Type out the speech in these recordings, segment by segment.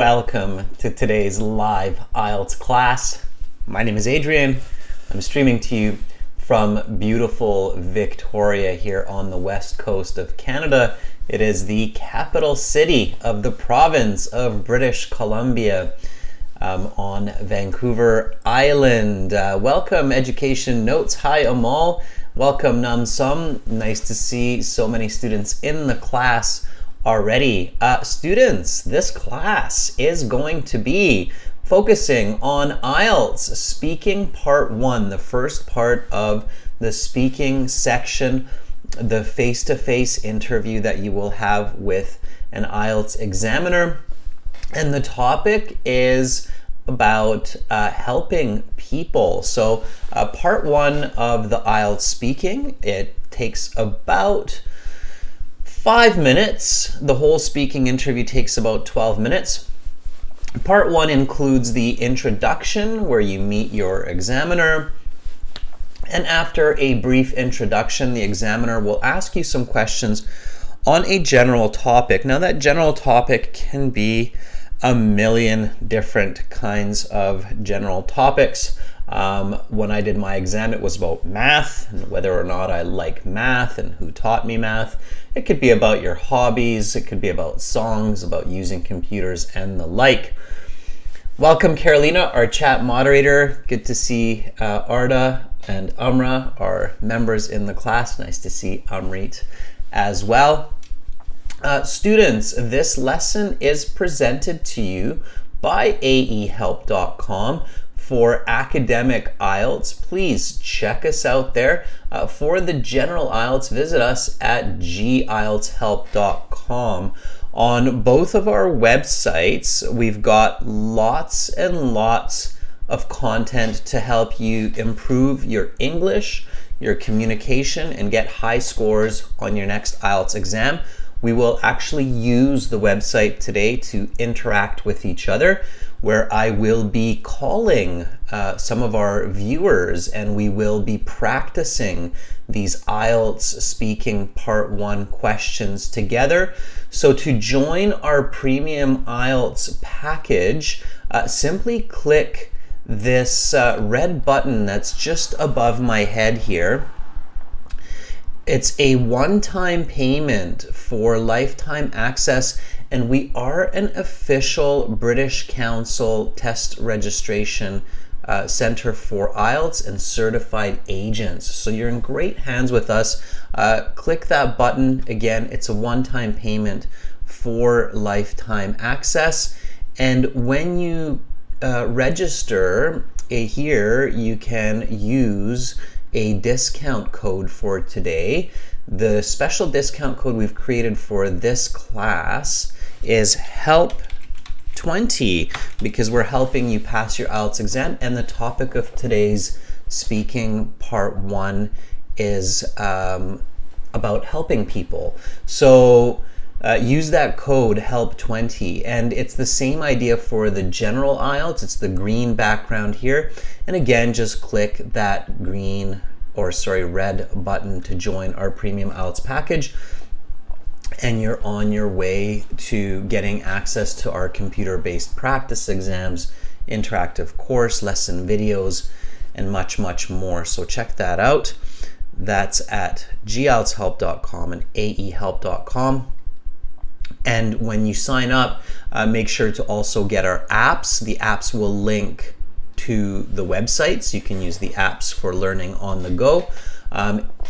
Welcome to today's live IELTS class. My name is Adrian. I'm streaming to you from beautiful Victoria here on the west coast of Canada. It is the capital city of the province of British Columbia on Vancouver Island. Welcome Education Notes. Hi Amal. Welcome Namsum. Nice to see so many students in the class already. Students, this class is going to be focusing on IELTS Speaking Part 1, the first part of the speaking section, the face-to-face interview that you will have with an IELTS examiner. And the topic is about helping people. So part 1 of the IELTS speaking, it takes about 5 minutes. The whole speaking interview takes about 12 minutes. Part 1 includes the introduction where you meet your examiner. And after a brief introduction, the examiner will ask you some questions on a general topic. Now that general topic can be a million different kinds of general topics. When I did my exam, it was about math and whether or not I like math and who taught me math. It could be about your hobbies. It could be about songs, about using computers and the like. Welcome Carolina, our chat moderator. Good to see Arda and Amra, our members in the class. Nice to see Amrit as well. Students, this lesson is presented to you by aehelp.com. For academic IELTS, please check us out there. For the general IELTS, visit us at gieltshelp.com. On both of our websites, we've got lots and lots of content to help you improve your English, your communication, and get high scores on your next IELTS exam. We will actually use the website today to interact with each other, where I will be calling some of our viewers and we will be practicing these IELTS speaking part 1 questions together. So to join our premium IELTS package, simply click this red button that's just above my head here. It's a one-time payment for lifetime access, and we are an official British Council test registration center for IELTS and certified agents. So you're in great hands with us. Click that button. Again, it's a one-time payment for lifetime access. And when you register here, you can use a discount code for today. The special discount code we've created for this class is HELP20 because we're helping you pass your IELTS exam, and the topic of today's speaking part 1 is about helping people. So use that code HELP20, and it's the same idea for the general IELTS. It's the green background here, and again just click that red button to join our premium IELTS package, and you're on your way to getting access to our computer-based practice exams, interactive course, lesson videos, and much more. So check that out. That's at gieltshelp.com and aehelp.com. And when you sign up, make sure to also get our apps. The apps will link to the websites. You can use the apps for learning on the go.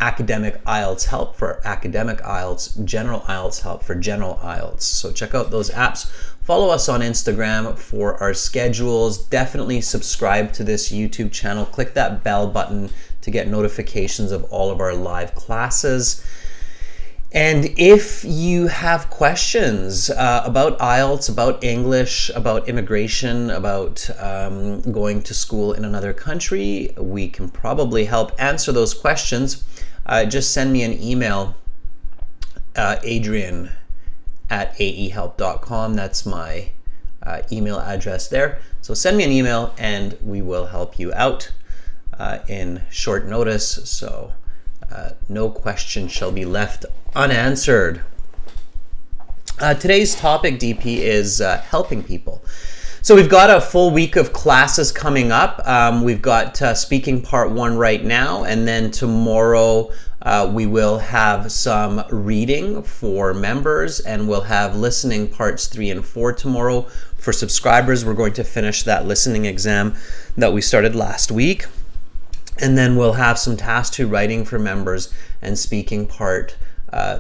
Academic IELTS help for academic IELTS, general IELTS help for general IELTS. So check out those apps. Follow us on Instagram for our schedules. Definitely subscribe to this YouTube channel. Click that bell button to get notifications of all of our live classes. And if you have questions about IELTS, about English, about immigration, about going to school in another country, we can probably help answer those questions. Just send me an email, adrian@aehelp.com. That's my email address there. So send me an email and we will help you out in short notice. So no question shall be left unanswered. Today's topic, DP, is helping people. So we've got a full week of classes coming up. We've got speaking part 1 right now, and then tomorrow we will have some reading for members, and we'll have listening parts 3 and 4 tomorrow. For subscribers, we're going to finish that listening exam that we started last week. And then we'll have some task 2 writing for members and speaking part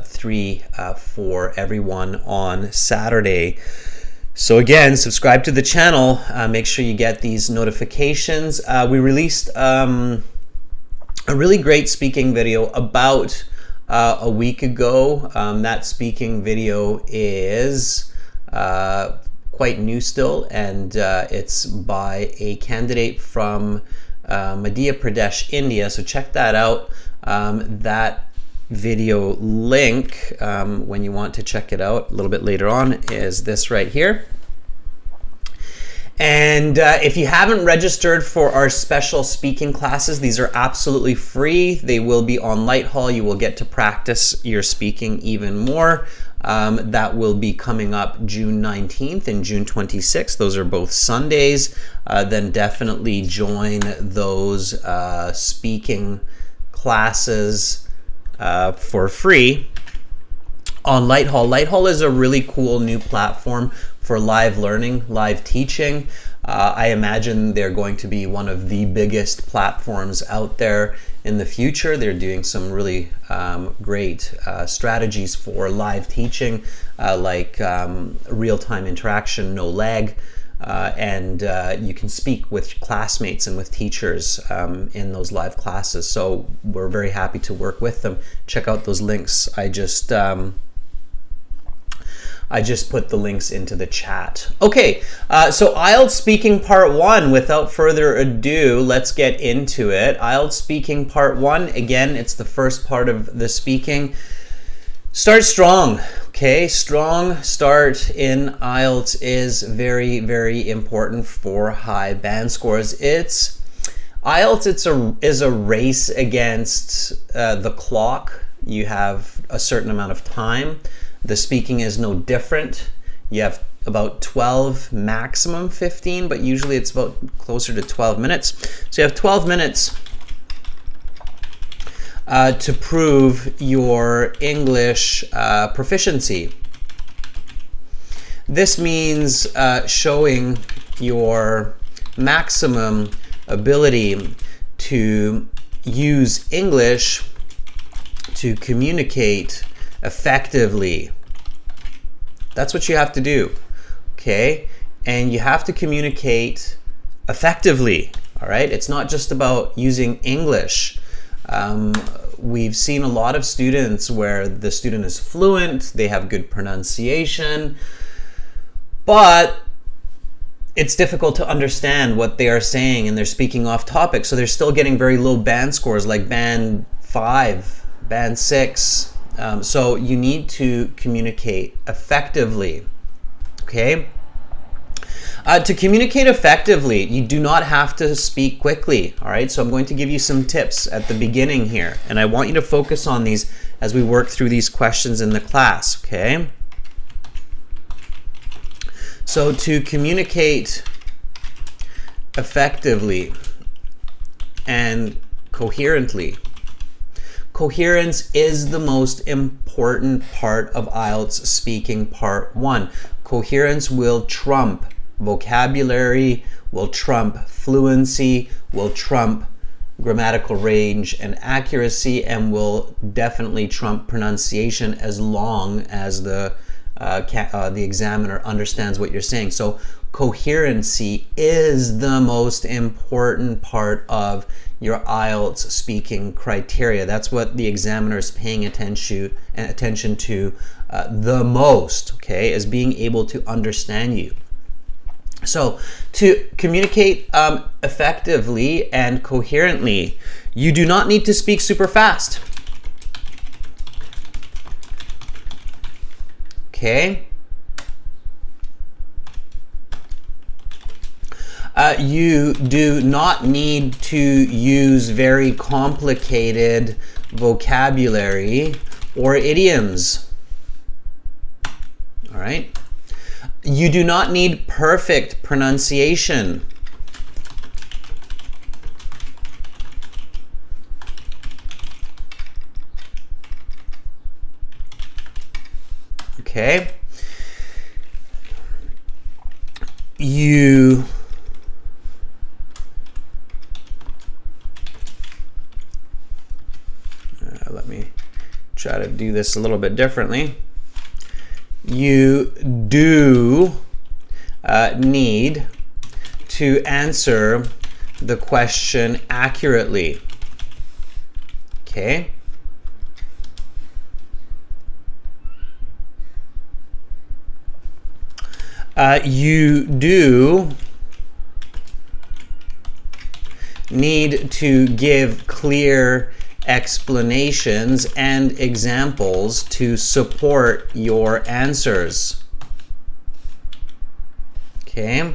3 for everyone on Saturday. So again, subscribe to the channel. Make sure you get these notifications. We released a really great speaking video about a week ago. That speaking video is quite new still, and it's by a candidate from Madhya Pradesh, India. So check that out. That video link, when you want to check it out a little bit later on, is this right here. And if you haven't registered for our special speaking classes, these are absolutely free. They will be on Lighthall. You will get to practice your speaking even more. That will be coming up June 19th and June 26th. Those are both Sundays. Then definitely join those speaking classes for free on Lighthall. Lighthall is a really cool new platform for live learning, live teaching. I imagine they're going to be one of the biggest platforms out there in the future. They're doing some really great strategies for live teaching, like real-time interaction, no lag, and you can speak with classmates and with teachers in those live classes. So we're very happy to work with them. Check out those links. I just put the links into the chat. Okay, so IELTS speaking part 1. Without further ado, let's get into it. IELTS speaking part 1. Again, it's the first part of the speaking. Start strong. Okay, strong start in IELTS is very, very important for high band scores. IELTS is a race against the clock. You have a certain amount of time. The speaking is no different. You have about 12, maximum 15, but usually it's about closer to 12 minutes. So you have 12 minutes to prove your English proficiency. This means showing your maximum ability to use English to communicate effectively. That's what you have to do, okay? And you have to communicate effectively, all right? It's not just about using English. We've seen a lot of students where the student is fluent, they have good pronunciation, but it's difficult to understand what they are saying and they're speaking off topic, so they're still getting very low band scores, like band 5, band 6. So you need to communicate effectively, okay? To communicate effectively, you do not have to speak quickly, all right? So I'm going to give you some tips at the beginning here, and I want you to focus on these as we work through these questions in the class, okay? So to communicate effectively and coherently, coherence is the most important part of IELTS speaking part 1. Coherence will trump vocabulary, will trump fluency, will trump grammatical range and accuracy, and will definitely trump pronunciation as long as the examiner understands what you're saying. So coherency is the most important part of your IELTS speaking criteria. That's what the examiner is paying attention to the most, okay, is being able to understand you. So to communicate effectively and coherently, you do not need to speak super fast. Okay? You do not need to use very complicated vocabulary or idioms. All right? You do not need perfect pronunciation. Okay? Let me try to do this a little bit differently. You do need to answer the question accurately. Okay? You do need to give clear explanations and examples to support your answers. Okay?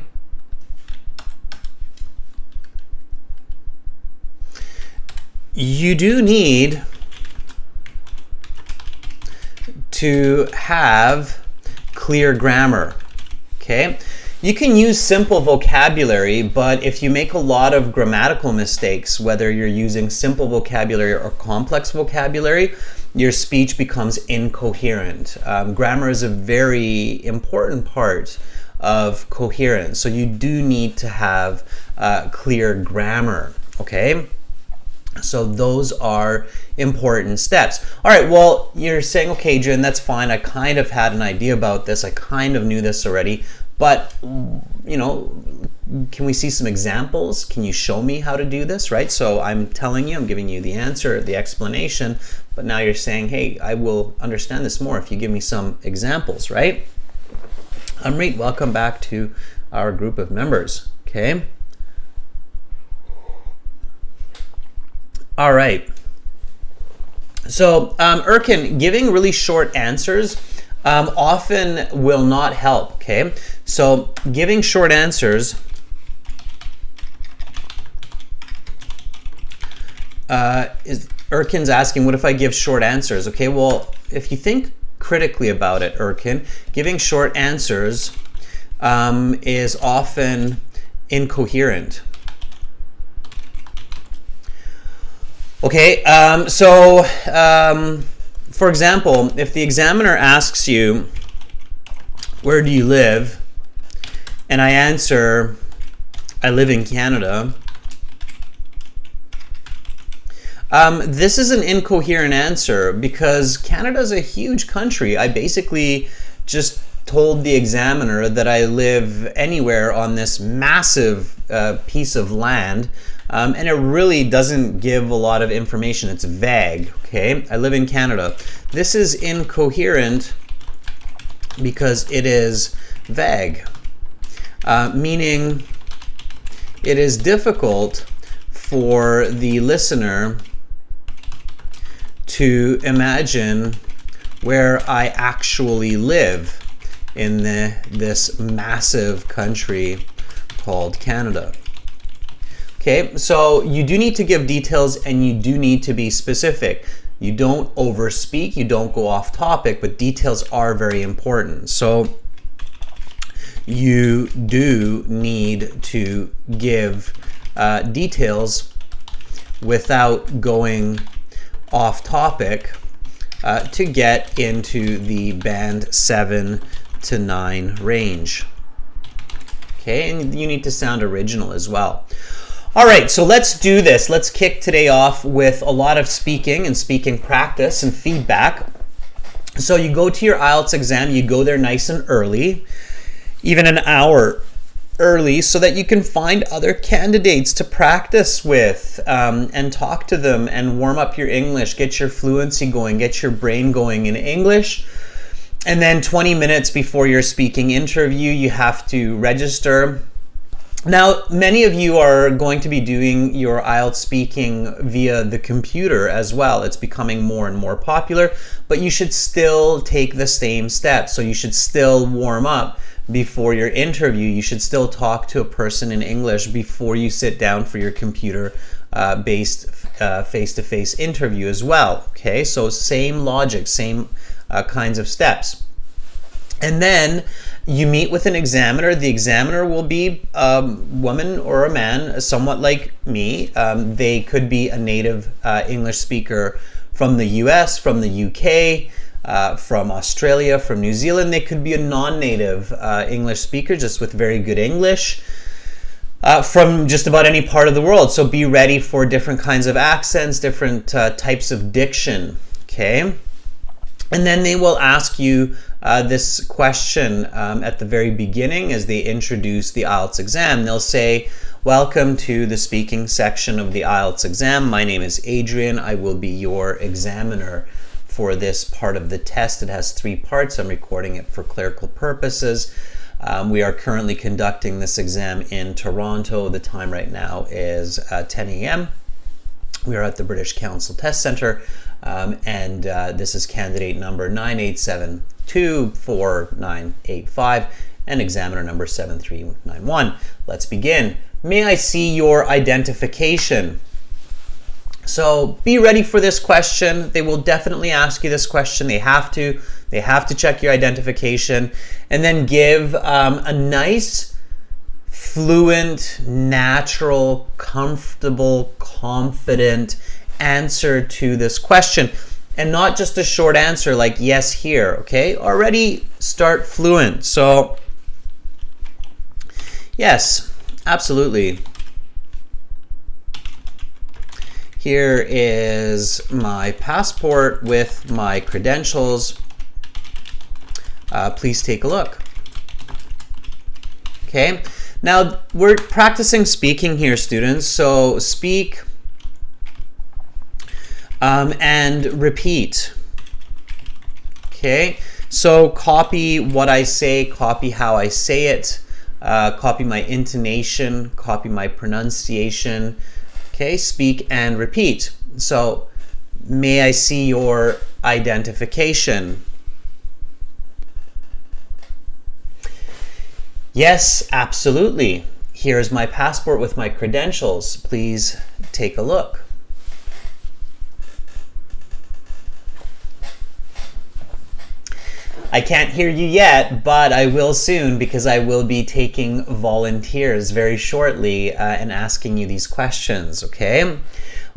You do need to have clear grammar. Okay? You can use simple vocabulary, but if you make a lot of grammatical mistakes, whether you're using simple vocabulary or complex vocabulary, your speech becomes incoherent. Grammar is a very important part of coherence, so you do need to have clear grammar, okay? So those are important steps. All right, well, you're saying, okay, Jen, that's fine. I kind of had an idea about this. I kind of knew this already. But, you know, can we see some examples? Can you show me how to do this, right? So I'm telling you, I'm giving you the answer, the explanation, but now you're saying, hey, I will understand this more if you give me some examples, right? Amrit, welcome back to our group of members, okay? All right. So, Erkin, giving really short answers often will not help, okay? So giving short answers Erkin's asking, what if I give short answers? Okay, well, if you think critically about it, Erkin, giving short answers is often incoherent. Okay, for example, if the examiner asks you, where do you live? And I answer, I live in Canada. This is an incoherent answer because Canada is a huge country. I basically just told the examiner that I live anywhere on this massive piece of land. And it really doesn't give a lot of information. It's vague, okay? I live in Canada. This is incoherent because it is vague, meaning it is difficult for the listener to imagine where I actually live in this massive country called Canada. Okay, so you do need to give details and you do need to be specific. You don't overspeak, you don't go off topic, but details are very important. So you do need to give details without going off topic to get into the band 7 to 9 range. Okay, and you need to sound original as well. All right, so let's do this. Let's kick today off with a lot of speaking and speaking practice and feedback. So you go to your IELTS exam, you go there nice and early, even an hour early, so that you can find other candidates to practice with and talk to them and warm up your English, get your fluency going, get your brain going in English. And then 20 minutes before your speaking interview, you have to register. Now, many of you are going to be doing your IELTS speaking via the computer as well. It's becoming more and more popular, but you should still take the same steps. So you should still warm up before your interview. You should still talk to a person in English before you sit down for your computer-based face-to-face interview as well. Okay, so same logic, same kinds of steps. And then you meet with an examiner. The examiner will be a woman or a man, somewhat like me. They could be a native English speaker from the US, from the UK, from Australia, from New Zealand. They could be a non-native English speaker just with very good English. From just about any part of the world. So be ready for different kinds of accents, different types of diction, okay? And then they will ask you this question at the very beginning as they introduce the IELTS exam. They'll say, welcome to the speaking section of the IELTS exam. My name is Adrian. I will be your examiner for this part of the test. It has 3 parts. I'm recording it for clerical purposes. We are currently conducting this exam in Toronto. The time right now is 10 a.m. We are at the British Council Test Centre, and this is candidate number 987249885 and examiner number 7391. Let's begin. May I see your identification? So be ready for this question. They will definitely ask you this question. They have to check your identification, and then give a nice, fluent, natural, comfortable, confident answer to this question. And not just a short answer like yes here, okay? Already start fluent. So yes, absolutely. Here is my passport with my credentials. Please take a look. Okay, now we're practicing speaking here, students. So speak and repeat. Okay, so copy what I say, copy how I say it, copy my intonation, copy my pronunciation. Okay, speak and repeat. So, may I see your identification? Yes, absolutely. Here's my passport with my credentials. Please take a look. I can't hear you yet, but I will soon, because I will be taking volunteers very shortly and asking you these questions, okay?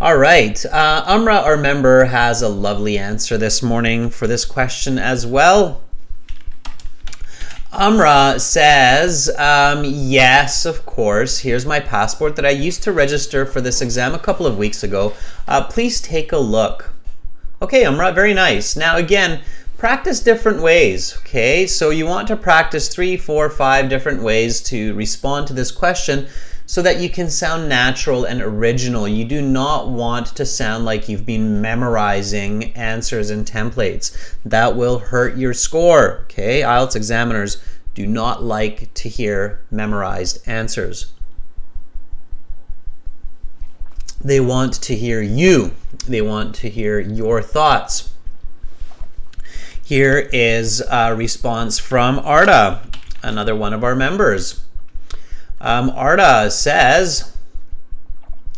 All right, Umra, our member, has a lovely answer this morning for this question as well. Umra says, yes, of course. Here's my passport that I used to register for this exam a couple of weeks ago. Please take a look. Okay, Umra, very nice. Now again, practice different ways, okay? So you want to practice 3, 4, 5 different ways to respond to this question so that you can sound natural and original. You do not want to sound like you've been memorizing answers and templates. That will hurt your score, okay? IELTS examiners do not like to hear memorized answers. They want to hear you. They want to hear your thoughts. Here is a response from Arda, another one of our members. Arda says,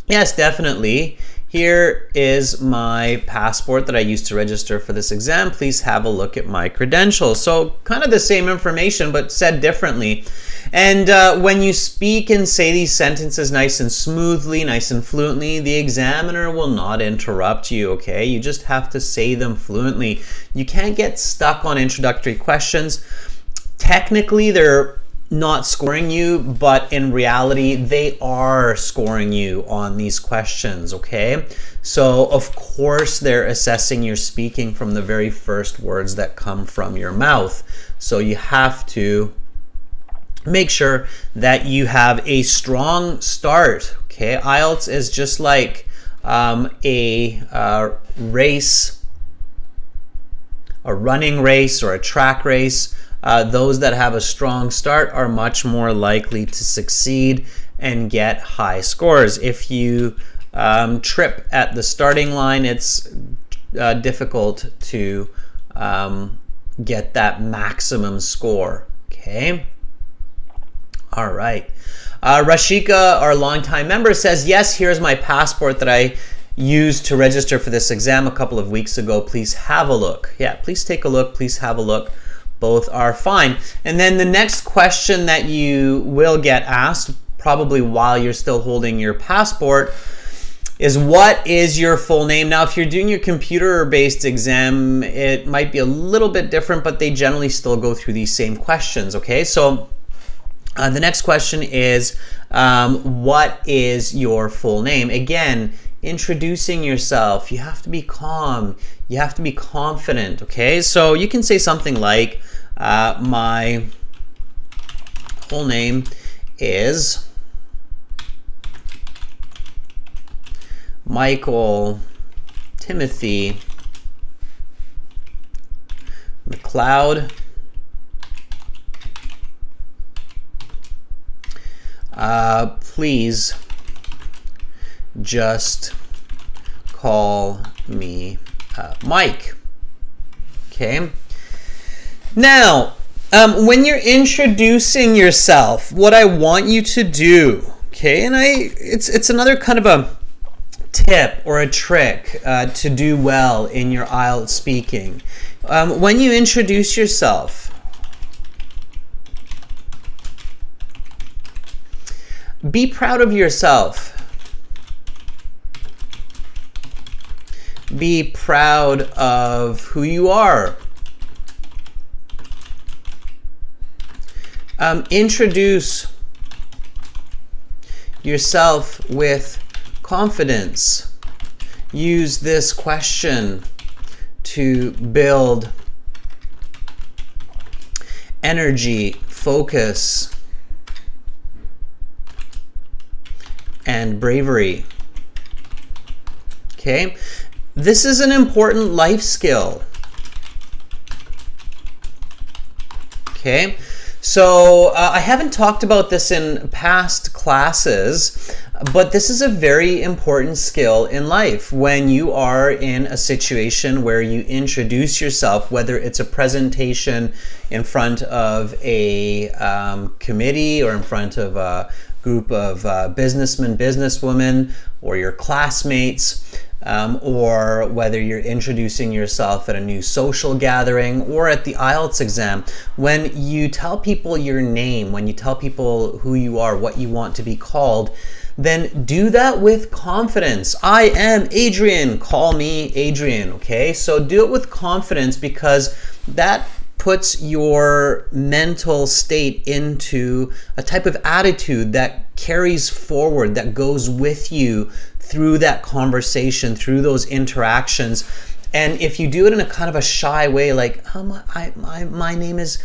yes, definitely. Here is my passport that I used to register for this exam. Please have a look at my credentials. So kind of the same information, but said differently. And when you speak and say these sentences nice and smoothly, nice and fluently, the examiner will not interrupt you, okay? You just have to say them fluently. You can't get stuck on introductory questions. Technically, they're not scoring you, but in reality, they are scoring you on these questions, okay? So, of course, they're assessing your speaking from the very first words that come from your mouth. So you have to make sure that you have a strong start, okay? IELTS is just like a race, a running race or a track race. Those that have a strong start are much more likely to succeed and get high scores. If you trip at the starting line, it's difficult to get that maximum score, okay? All right. Rashika, our longtime member, says, yes, here's my passport that I used to register for this exam a couple of weeks ago. Please have a look. Yeah, please take a look. Please have a look. Both are fine. And then the next question that you will get asked, probably while you're still holding your passport, is what is your full name? Now, if you're doing your computer-based exam, it might be a little bit different, but they generally still go through these same questions, okay? So the next question is, what is your full name? Again, introducing yourself. You have to be calm. You have to be confident, okay? So you can say something like, my full name is Michael Timothy McLeod. Please just call me Mike. Okay. Now, when you're introducing yourself, what I want you to do, okay, and it's another kind of a tip or a trick to do well in your IELTS speaking. When you introduce yourself, be proud of yourself. Be proud of who you are. Introduce yourself with confidence. Use this question to build energy, focus, and bravery. Okay? This is an important life skill. Okay? So I haven't talked about this in past classes, but this is a very important skill in life. When you are in a situation where you introduce yourself, whether it's a presentation in front of a committee or in front of a group of businessmen, businesswomen, or your classmates, or whether you're introducing yourself at a new social gathering or at the IELTS exam, when you tell people your name, when you tell people who you are, what you want to be called, then do that with confidence. I am Adrian, call me Adrian, okay? So do it with confidence, because that puts your mental state into a type of attitude that carries forward, that goes with you through that conversation, through those interactions. And if you do it in a kind of a shy way, like, my name is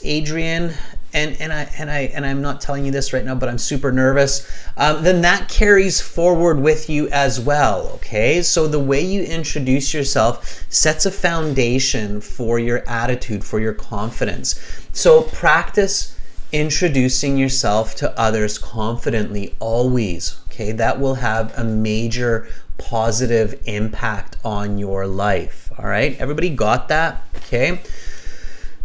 Adrian, and I'm not telling you this right now, but I'm super nervous, then that carries forward with you as well, okay? So the way you introduce yourself sets a foundation for your attitude, for your confidence. So practice introducing yourself to others confidently always, okay? That will have a major positive impact on your life, all right? Everybody got that, okay?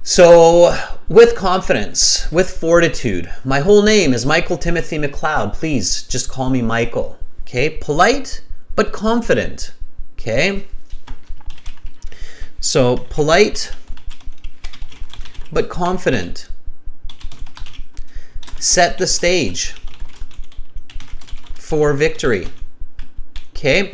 So with confidence, with fortitude, my whole name is Michael Timothy McLeod. Please just call me Michael, okay? Polite but confident, okay? So polite but confident. Set the stage for victory. Okay,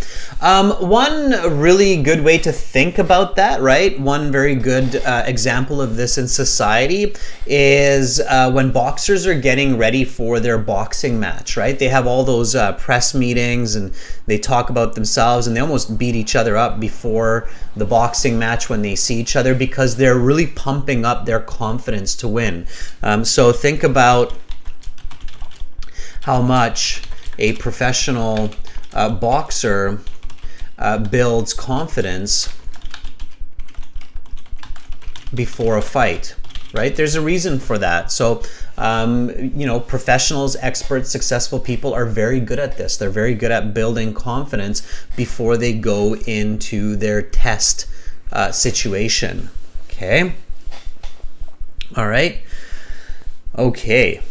one really good way to think about that, right? One very good example of this in society is when boxers are getting ready for their boxing match, right? They have all those press meetings and they talk about themselves, and they almost beat each other up before the boxing match when they see each other, because they're really pumping up their confidence to win. So think about how much a professional boxer builds confidence before a fight, right? There's a reason for that. So, professionals, experts, successful people are very good at this. They're very good at building confidence before they go into their test situation. Okay. All right. Okay.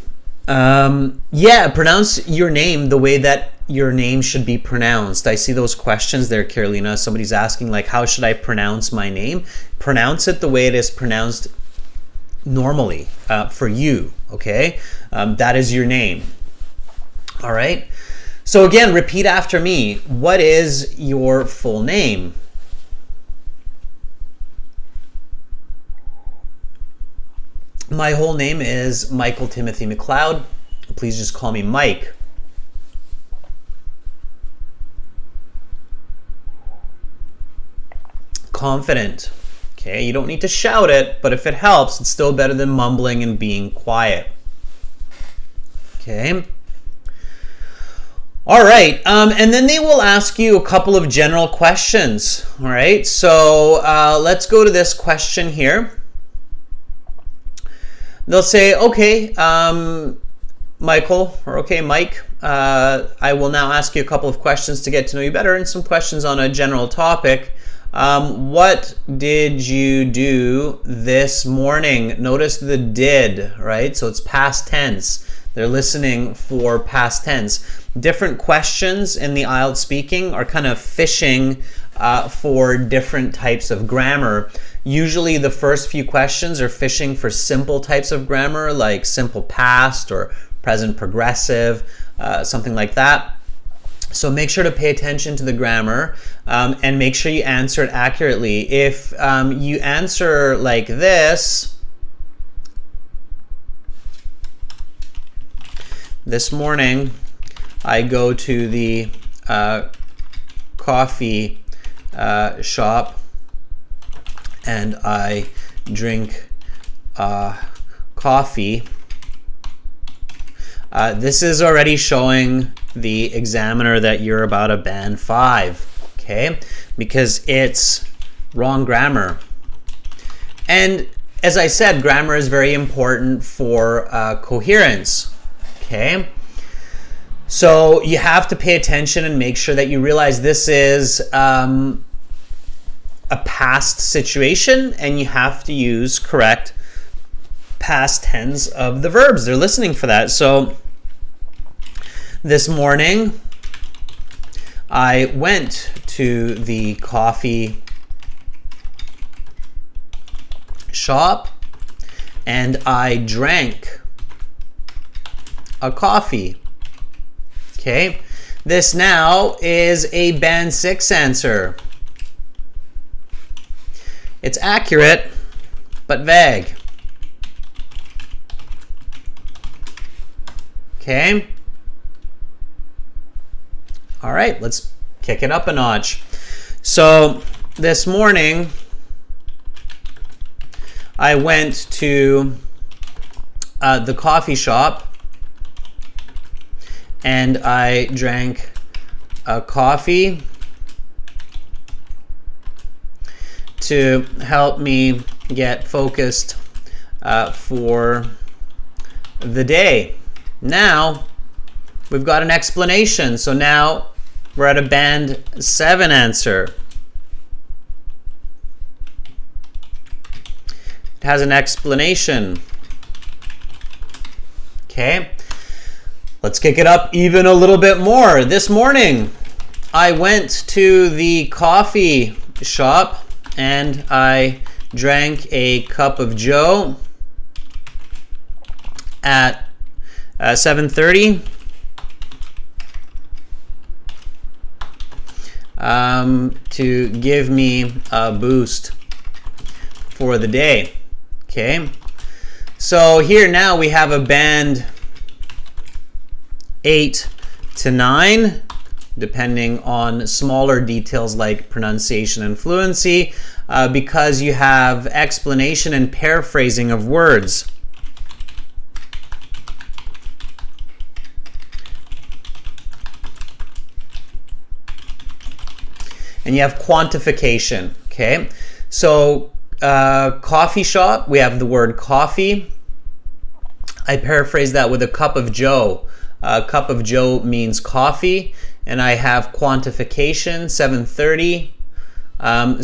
Pronounce your name the way that your name should be pronounced. I see those questions there, Carolina. Somebody's asking, like, how should I pronounce my name? Pronounce it the way it is pronounced normally for you, okay? That is your name. All right? So again, repeat after me. What is your full name? My whole name is Michael Timothy McLeod. Please just call me Mike. Confident. Okay, you don't need to shout it, but if it helps, it's still better than mumbling and being quiet. Okay. All right, and then they will ask you a couple of general questions. All right, so let's go to this question here. They'll say, okay, Michael, or okay, Mike, I will now ask you a couple of questions to get to know you better and some questions on a general topic. What did you do this morning? Notice the did, right? So it's past tense. They're listening for past tense. Different questions in the IELTS speaking are kind of fishing for different types of grammar. Usually the first few questions are fishing for simple types of grammar like simple past or present progressive, something like that. So make sure to pay attention to the grammar and make sure you answer it accurately. If you answer like this morning, I go to the coffee shop and I drink coffee. This is already showing the examiner that you're about a band 5, okay? Because it's wrong grammar. And as I said, grammar is very important for coherence, okay? So you have to pay attention and make sure that you realize this is a past situation and you have to use correct past tense of the verbs. They're listening for that. So this morning, I went to the coffee shop and I drank a coffee. Okay, this now is a band 6 answer. It's accurate, but vague. Okay. All right, let's kick it up a notch. So this morning, I went to the coffee shop and I drank a coffee to help me get focused for the day. Now, we've got an explanation. So now we're at a band 7 answer. It has an explanation. Okay, let's kick it up even a little bit more. This morning, I went to the coffee shop and I drank a cup of joe at 7:30. To give me a boost for the day. Okay, so here now we have a band 8 to 9, depending on smaller details like pronunciation and fluency, because you have explanation and paraphrasing of words. And you have quantification, okay? So coffee shop, we have the word coffee. I paraphrase that with a cup of joe. A cup of joe means coffee, and I have quantification, 7:30.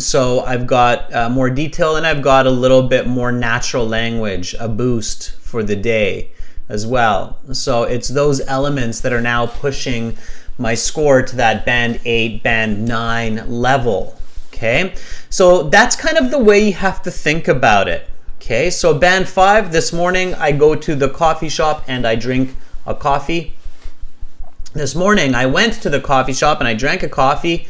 So I've got more detail and I've got a little bit more natural language, a boost for the day as well. So it's those elements that are now pushing my score to that band 8, band 9 level, okay? So that's kind of the way you have to think about it, Okay, so band 5, this morning I go to the coffee shop and I drink a coffee. This morning I went to the coffee shop and I drank a coffee.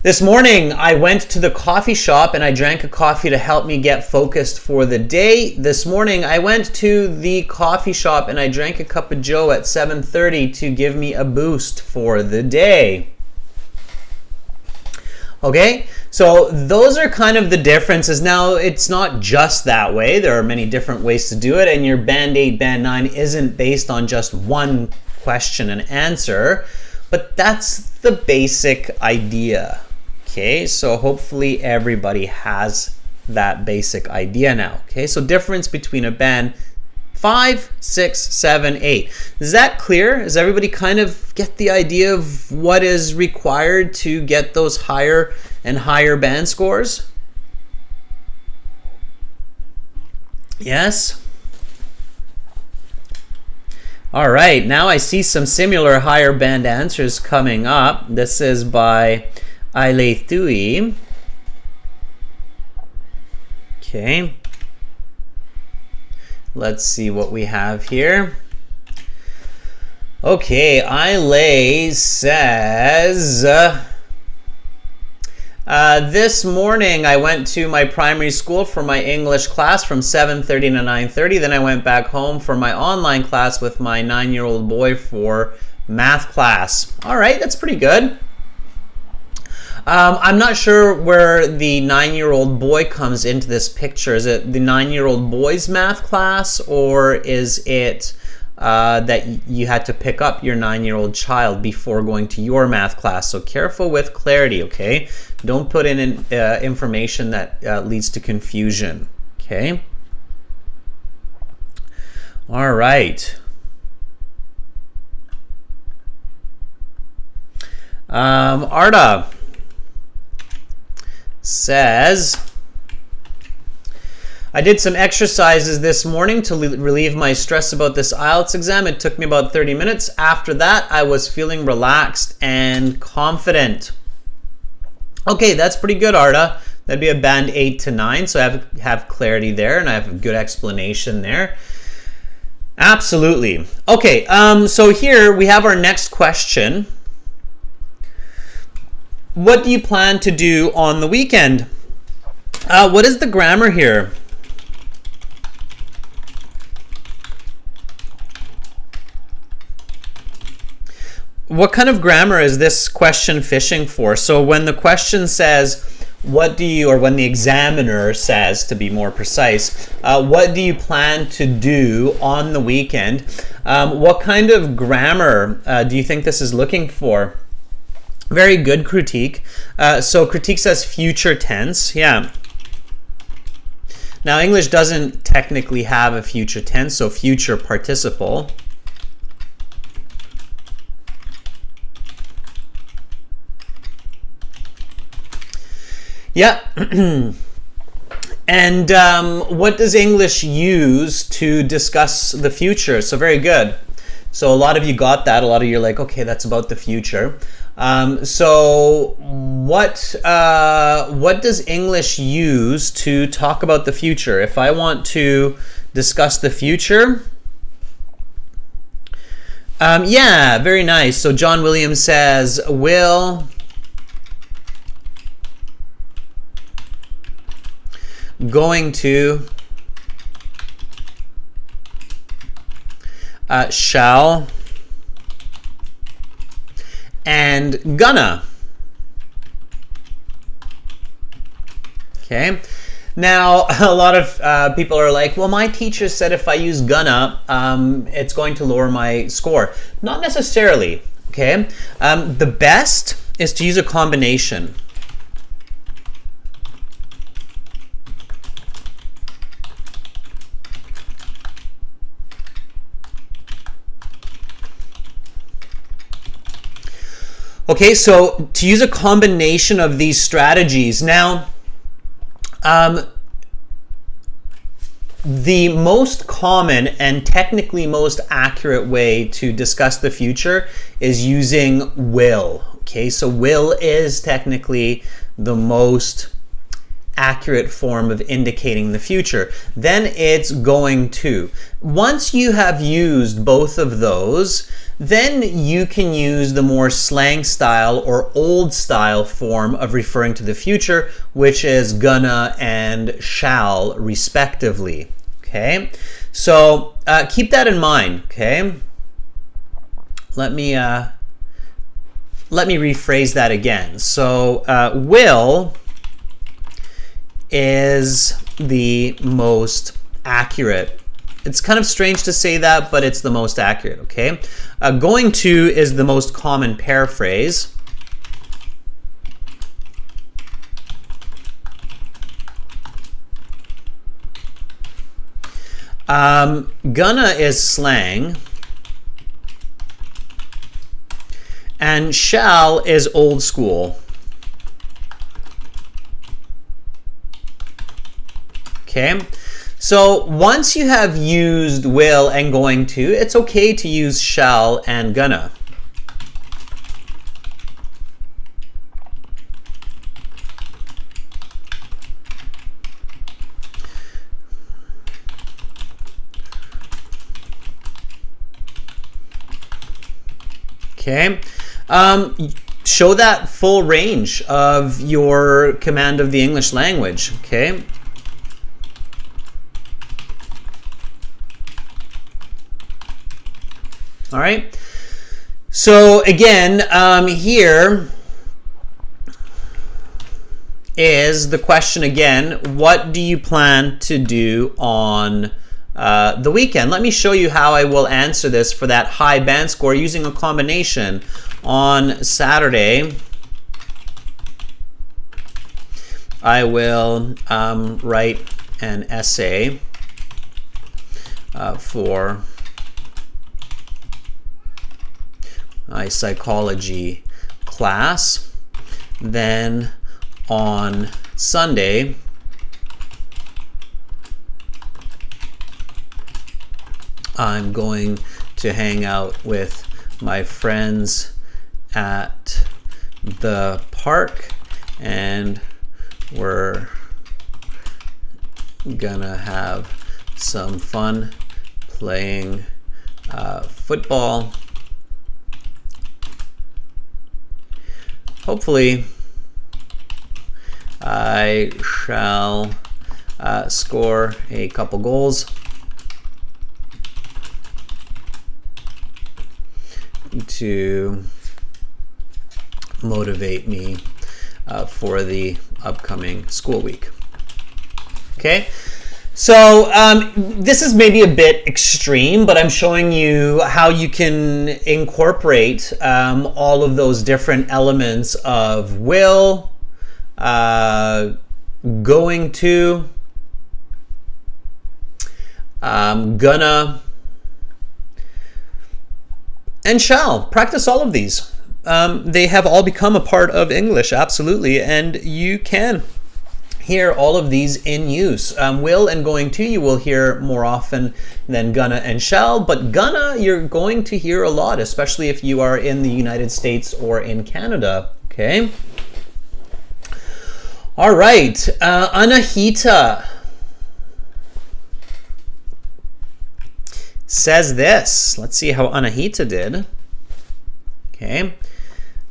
This morning I went to the coffee shop and I drank a coffee to help me get focused for the day. This morning I went to the coffee shop and I drank a cup of joe at 7:30 to give me a boost for the day. Okay, so those are kind of the differences. Now, it's not just that way. There are many different ways to do it, and your Band 8, Band 9 isn't based on just one question and answer, but that's the basic idea. Okay, so hopefully everybody has that basic idea now. Okay, so difference between a Band 5, 6, 7, 8. Is that clear? Does everybody kind of get the idea of what is required to get those higher and higher band scores? Yes? All right, now I see some similar higher band answers coming up. This is by Aile Thui. Okay. Let's see what we have here. Okay, Aile says, this morning I went to my primary school for my English class from 7:30 to 9:30. Then I went back home for my online class with my 9-year-old boy for math class. All right, that's pretty good. I'm not sure where the 9-year-old boy comes into this picture. Is it the 9-year-old boy's math class, or is it that you had to pick up your 9-year-old child before going to your math class? So careful with clarity, okay? Don't put in information that leads to confusion, okay? All right. Arda says, I did some exercises this morning to relieve my stress about this IELTS exam. It took me about 30 minutes. After that, I was feeling relaxed and confident. Okay, that's pretty good, Arda. That'd be a band 8 to 9, so I have clarity there, and I have a good explanation there. Absolutely. Okay, so here we have our next question. What do you plan to do on the weekend? What is the grammar here? What kind of grammar is this question fishing for? So when the question says, what do you, or when the examiner says, to be more precise, what do you plan to do on the weekend? What kind of grammar do you think this is looking for? Very good, critique. So critique says future tense. Yeah. Now English doesn't technically have a future tense, so future participle. Yeah. And what does English use to discuss the future? So very good. So a lot of you got that. A lot of you are like, okay, that's about the future. So what does English use to talk about the future? If I want to discuss the future, yeah, very nice. So John Williams says, will going to, shall, and gonna. Okay. Now, a lot of people are like, well, my teacher said if I use gonna, it's going to lower my score. Not necessarily, okay? The best is to use a combination. Okay, so to use a combination of these strategies. Now, the most common and technically most accurate way to discuss the future is using will. Okay, so will is technically the most accurate form of indicating the future. Then it's going to. Once you have used both of those, then you can use the more slang style or old style form of referring to the future, which is gonna and shall respectively. Okay, so keep that in mind. Okay, let me rephrase that again. So will is the most accurate. It's kind of strange to say that, but it's the most accurate, okay? Going to is the most common paraphrase. Gonna is slang. And shall is old school. Okay, so once you have used will and going to, it's okay to use shall and gonna. Okay, show that full range of your command of the English language. Okay. All right, so again, here is the question again, what do you plan to do on the weekend? Let me show you how I will answer this for that high band score using a combination. On Saturday, I will write an essay for my psychology class. Then on Sunday, I'm going to hang out with my friends at the park, and we're gonna have some fun playing football. Hopefully, I shall score a couple goals to motivate me for the upcoming school week. Okay, so this is maybe a bit extreme, but I'm showing you how you can incorporate all of those different elements of will, going to, gonna, and shall. Practice all of these. They have all become a part of English, absolutely, and you can hear all of these in use. Will and going to you will hear more often than gonna and shall, but gonna you're going to hear a lot, especially if you are in the United States or in Canada. Okay. All right, Anahita says this. Let's see how Anahita did. Okay.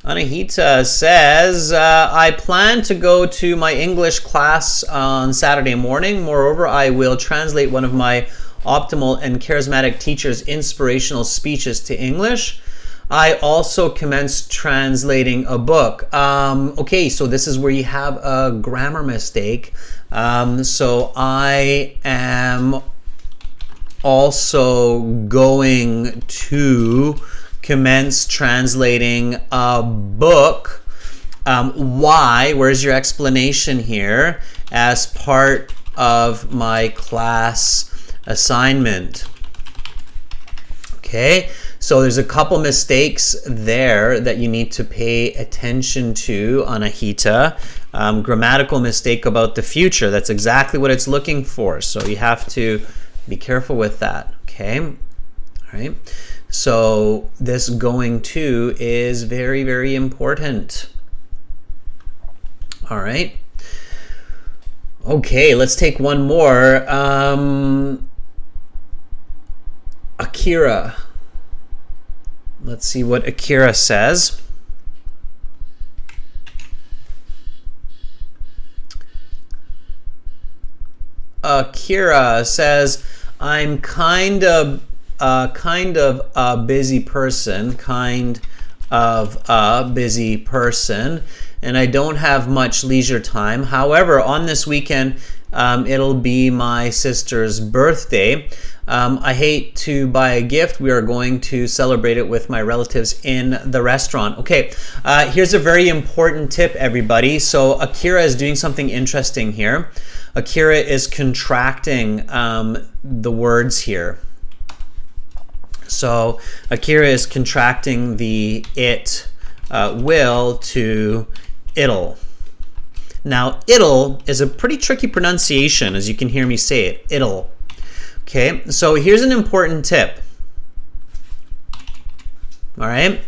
Anahita says, I plan to go to my English class on Saturday morning. Moreover, I will translate one of my optimal and charismatic teacher's inspirational speeches to English. I also commenced translating a book. Okay, so this is where you have a grammar mistake. So I am also going to commence translating a book. Why? Where's your explanation here? As part of my class assignment. Okay, so there's a couple mistakes there that you need to pay attention to, Anahita. Grammatical mistake about the future. That's exactly what it's looking for. So you have to be careful with that. Okay, all right. So this going to is very, very important. All right. Okay, let's take one more. Akira. Let's see what Akira says. Akira says, I'm kind of a busy person, and I don't have much leisure time. However, on this weekend, it'll be my sister's birthday. I hate to buy a gift. We are going to celebrate it with my relatives in the restaurant. Okay, here's a very important tip, everybody. So Akira is doing something interesting here. Akira is contracting the words here. So Akira is contracting the it will to it'll. Now, it'll is a pretty tricky pronunciation, as you can hear me say it. It'll. Okay, so here's an important tip. All right.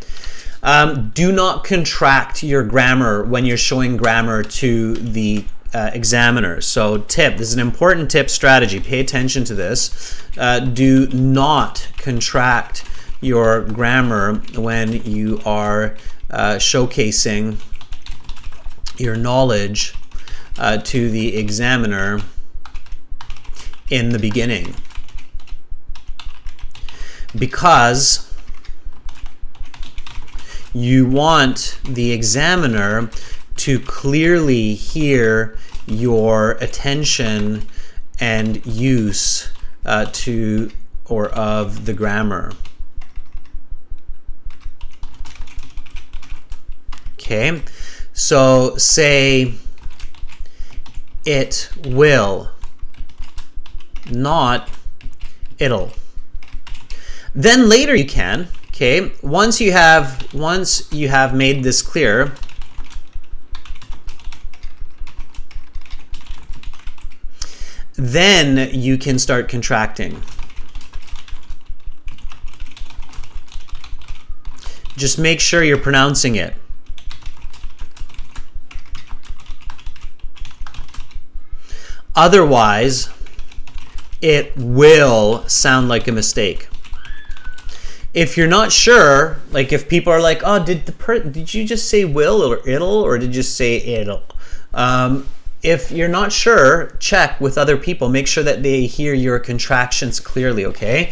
Do not contract your grammar when you're showing grammar to the examiner. So this is an important tip strategy. Pay attention to this. Do not contract your grammar when you are showcasing your knowledge to the examiner in the beginning, because you want the examiner to clearly hear your attention and use to or of the grammar. Okay, so say it will, not it'll. Then later you can, okay, once you have made this clear, then you can start contracting. Just make sure you're pronouncing it. Otherwise, it will sound like a mistake. If you're not sure, like if people are like, oh, did you just say will or it'll, or did you say it'll? If you're not sure, check with other people. Make sure that they hear your contractions clearly, okay?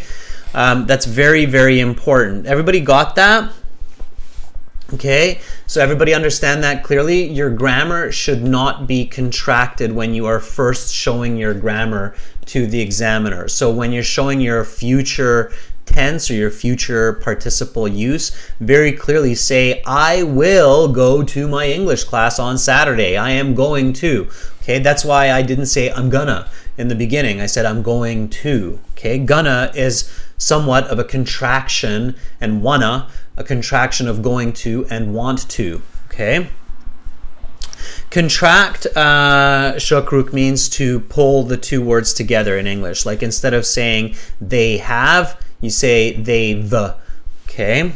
That's very, very important. Everybody got that? Okay, so everybody understand that clearly. Your grammar should not be contracted when you are first showing your grammar to the examiner. So when you're showing your future tense or your future participle use, very clearly say, I will go to my English class on Saturday. I am going to. Okay, that's why I didn't say I'm gonna in the beginning. I said I'm going to. Okay, gonna is somewhat of a contraction, and wanna a contraction of going to and want to. Okay. Contract, Shokruk, means to pull the two words together in English. Like instead of saying they have, you say they've. Okay.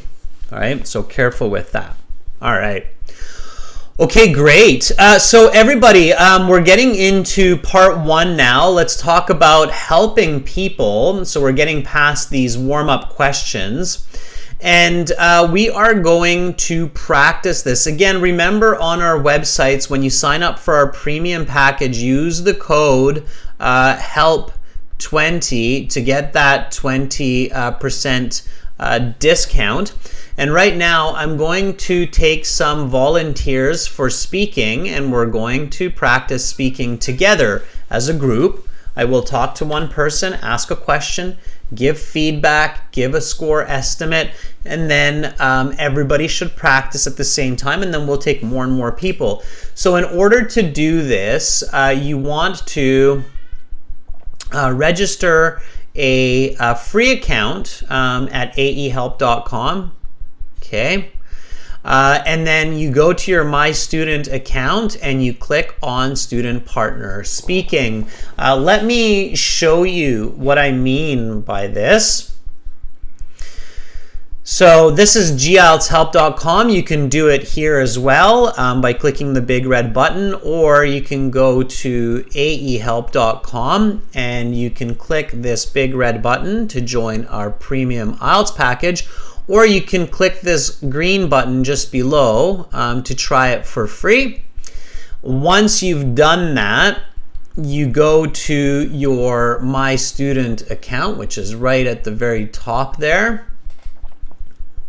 All right. So careful with that. All right. Okay, great. So everybody, we're getting into part one now. Let's talk about helping people. So we're getting past these warm-up questions. And we are going to practice this. Again, remember on our websites, when you sign up for our premium package, use the code HELP20 to get that 20% discount. And right now, I'm going to take some volunteers for speaking, and we're going to practice speaking together as a group. I will talk to one person, ask a question, give feedback, give a score estimate, and then everybody should practice at the same time, and then we'll take more and more people. So in order to do this, you want to register a free account at aehelp.com. Okay. And then you go to your My Student account and you click on Student Partner Speaking. Let me show you what I mean by this. So this is gieltshelp.com. You can do it here as well by clicking the big red button, or you can go to aehelp.com and you can click this big red button to join our premium IELTS package, or you can click this green button just below to try it for free. Once you've done that, you go to your My Student account, which is right at the very top there.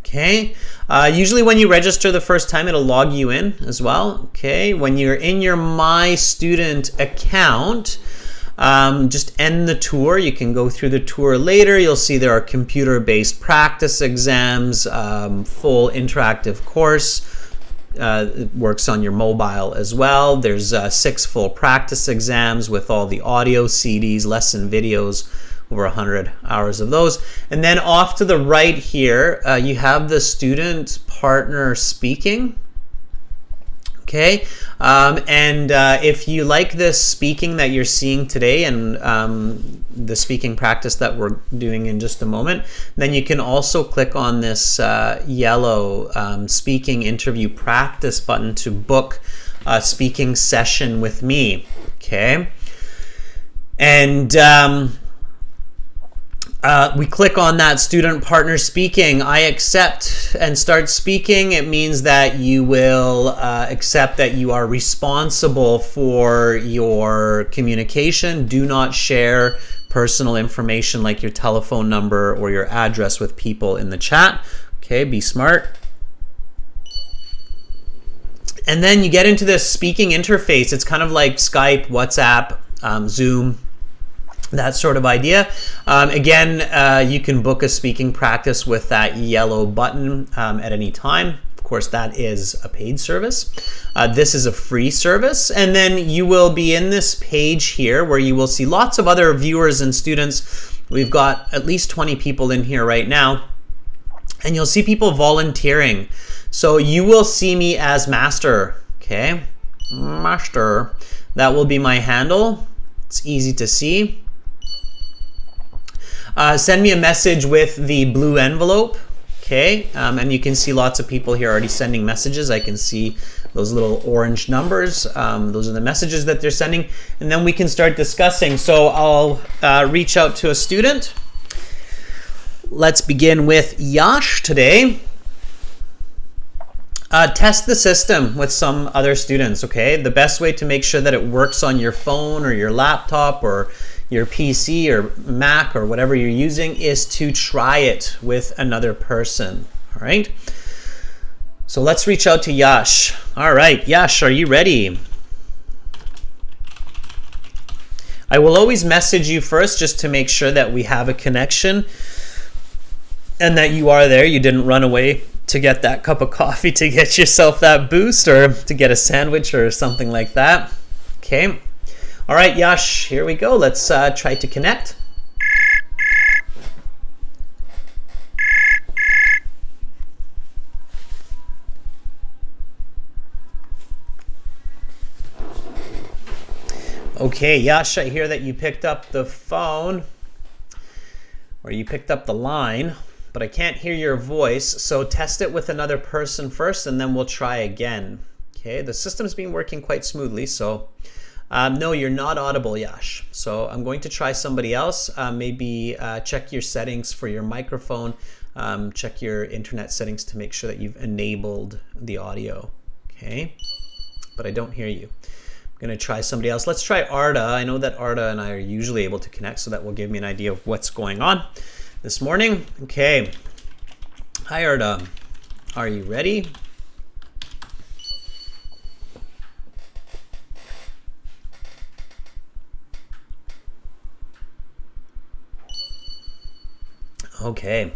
Okay, usually when you register the first time, it'll log you in as well. Okay, when you're in your My Student account, just end the tour. You can go through the tour later. You'll see there are computer-based practice exams, full interactive course. It works on your mobile as well. There's 6 full practice exams with all the audio CDs, lesson videos, over 100 hours of those. And then off to the right here, you have the student partner speaking. Okay, and if you like this speaking that you're seeing today and the speaking practice that we're doing in just a moment, then you can also click on this yellow speaking interview practice button to book a speaking session with me. Okay, and we click on that student partner speaking. I accept and start speaking. It means that you will accept that you are responsible for your communication. Do not share personal information like your telephone number or your address with people in the chat. Okay, be smart. And then you get into this speaking interface. It's kind of like Skype, WhatsApp, Zoom, that sort of idea. Again, you can book a speaking practice with that yellow button at any time. Of course, that is a paid service. This is a free service. And then you will be in this page here where you will see lots of other viewers and students. We've got at least 20 people in here right now. And you'll see people volunteering. So you will see me as Master. Okay, Master. That will be my handle. It's easy to see. Send me a message with the blue envelope, okay? And you can see lots of people here already sending messages. I can see those little orange numbers. Those are the messages that they're sending. And then we can start discussing. So I'll reach out to a student. Let's begin with Yash today. Test the system with some other students, okay? The best way to make sure that it works on your phone or your laptop or your PC or Mac or whatever you're using is to try it with another person, all right? So let's reach out to Yash. All right, Yash, are you ready? I will always message you first just to make sure that we have a connection and that you are there. You didn't run away to get that cup of coffee to get yourself that boost or to get a sandwich or something like that. Okay. All right, Yash, here we go. Let's try to connect. Okay, Yash, I hear that you picked up the phone, or you picked up the line, but I can't hear your voice, so test it with another person first, and then we'll try again. Okay, the system's been working quite smoothly, so no, you're not audible, Yash. So I'm going to try somebody else. Maybe check your settings for your microphone, check your internet settings to make sure that you've enabled the audio, okay? But I don't hear you. I'm gonna try somebody else. Let's try Arda. I know that Arda and I are usually able to connect, so that will give me an idea of what's going on this morning. Okay. Hi, Arda. Are you ready? Okay.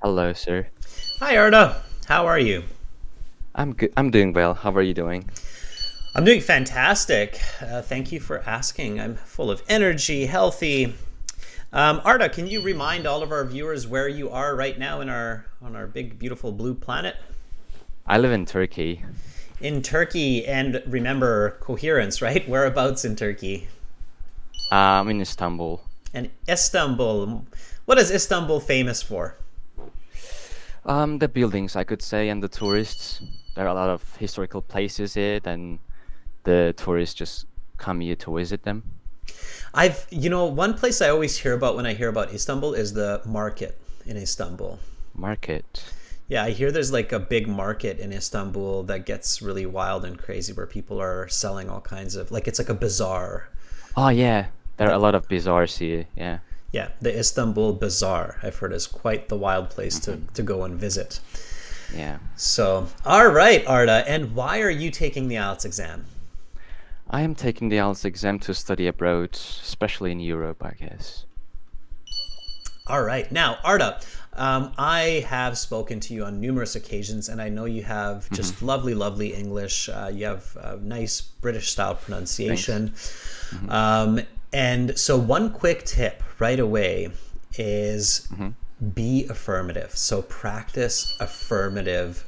Hello, sir. Hi, Arda. How are you? I'm good. I'm doing well. How are you doing? I'm doing fantastic. Thank you for asking. I'm full of energy, healthy. Arda, can you remind all of our viewers where you are right now on our big, beautiful blue planet? I live in Turkey. In Turkey, and remember Coherence, right? Whereabouts in Turkey? I'm in Istanbul. And Istanbul, what is Istanbul famous for? The buildings, I could say, and the tourists. There are a lot of historical places here, and the tourists just come here to visit them. One place I always hear about when I hear about Istanbul is the market in Istanbul. Market. Yeah, I hear there's like a big market in Istanbul that gets really wild and crazy where people are selling all kinds of, like it's like a bazaar. Oh yeah, there are a lot of bazaars here. Yeah. Yeah, the Istanbul Bazaar, I've heard, is quite the wild place to go and visit. Yeah. So, all right, Arda, and why are you taking the IELTS exam? I am taking the IELTS exam to study abroad, especially in Europe, I guess. All right. Now, Arda, I have spoken to you on numerous occasions, and I know you have just lovely, lovely English. You have nice British-style pronunciation. And so one quick tip right away is be affirmative. So practice affirmative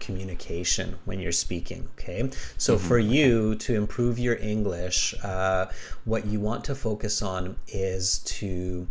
communication when you're speaking, okay? So for you to improve your English, what you want to focus on is to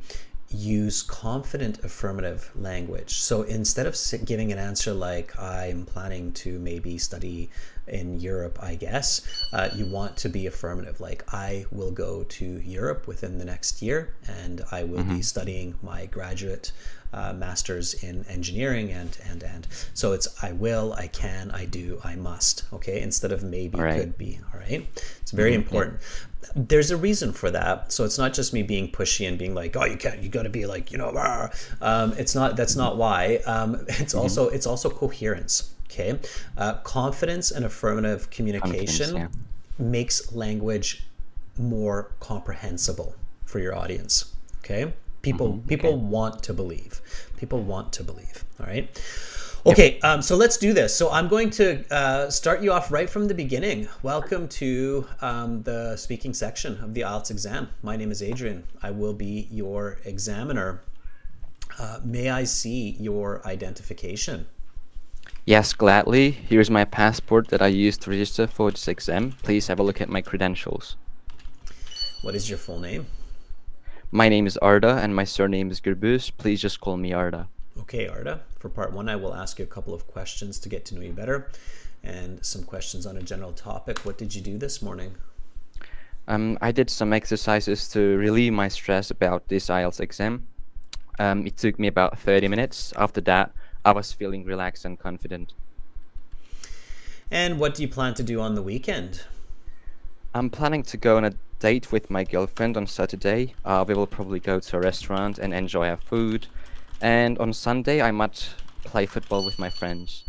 use confident affirmative language. So instead of giving an answer like, I'm planning to maybe study in Europe, I guess, you want to be affirmative, like, I will go to Europe within the next year and I will be studying my graduate master's in engineering and so it's I will, I can, I do, I must, okay, instead of maybe, could be. All right, it's very important. There's a reason for that, so it's not just me being pushy and being like, oh, you can't, you got to be like, it's not, that's not why. It's also coherence. Okay, confidence and affirmative communication makes language more comprehensible for your audience. Okay, people want to believe. People want to believe. All right. Okay, so let's do this. So I'm going to start you off right from the beginning. Welcome to the speaking section of the IELTS exam. My name is Adrian. I will be your examiner. May I see your identification? Yes, gladly. Here's my passport that I used to register for this exam. Please have a look at my credentials. What is your full name? My name is Arda and my surname is Gürbüz. Please just call me Arda. Okay, Arda. For part one, I will ask you a couple of questions to get to know you better and some questions on a general topic. What did you do this morning? I did some exercises to relieve my stress about this IELTS exam. It took me about 30 minutes. After that, I was feeling relaxed and confident. And what do you plan to do on the weekend? I'm planning to go on a date with my girlfriend on Saturday. We will probably go to a restaurant and enjoy our food. And on Sunday, I might play football with my friends.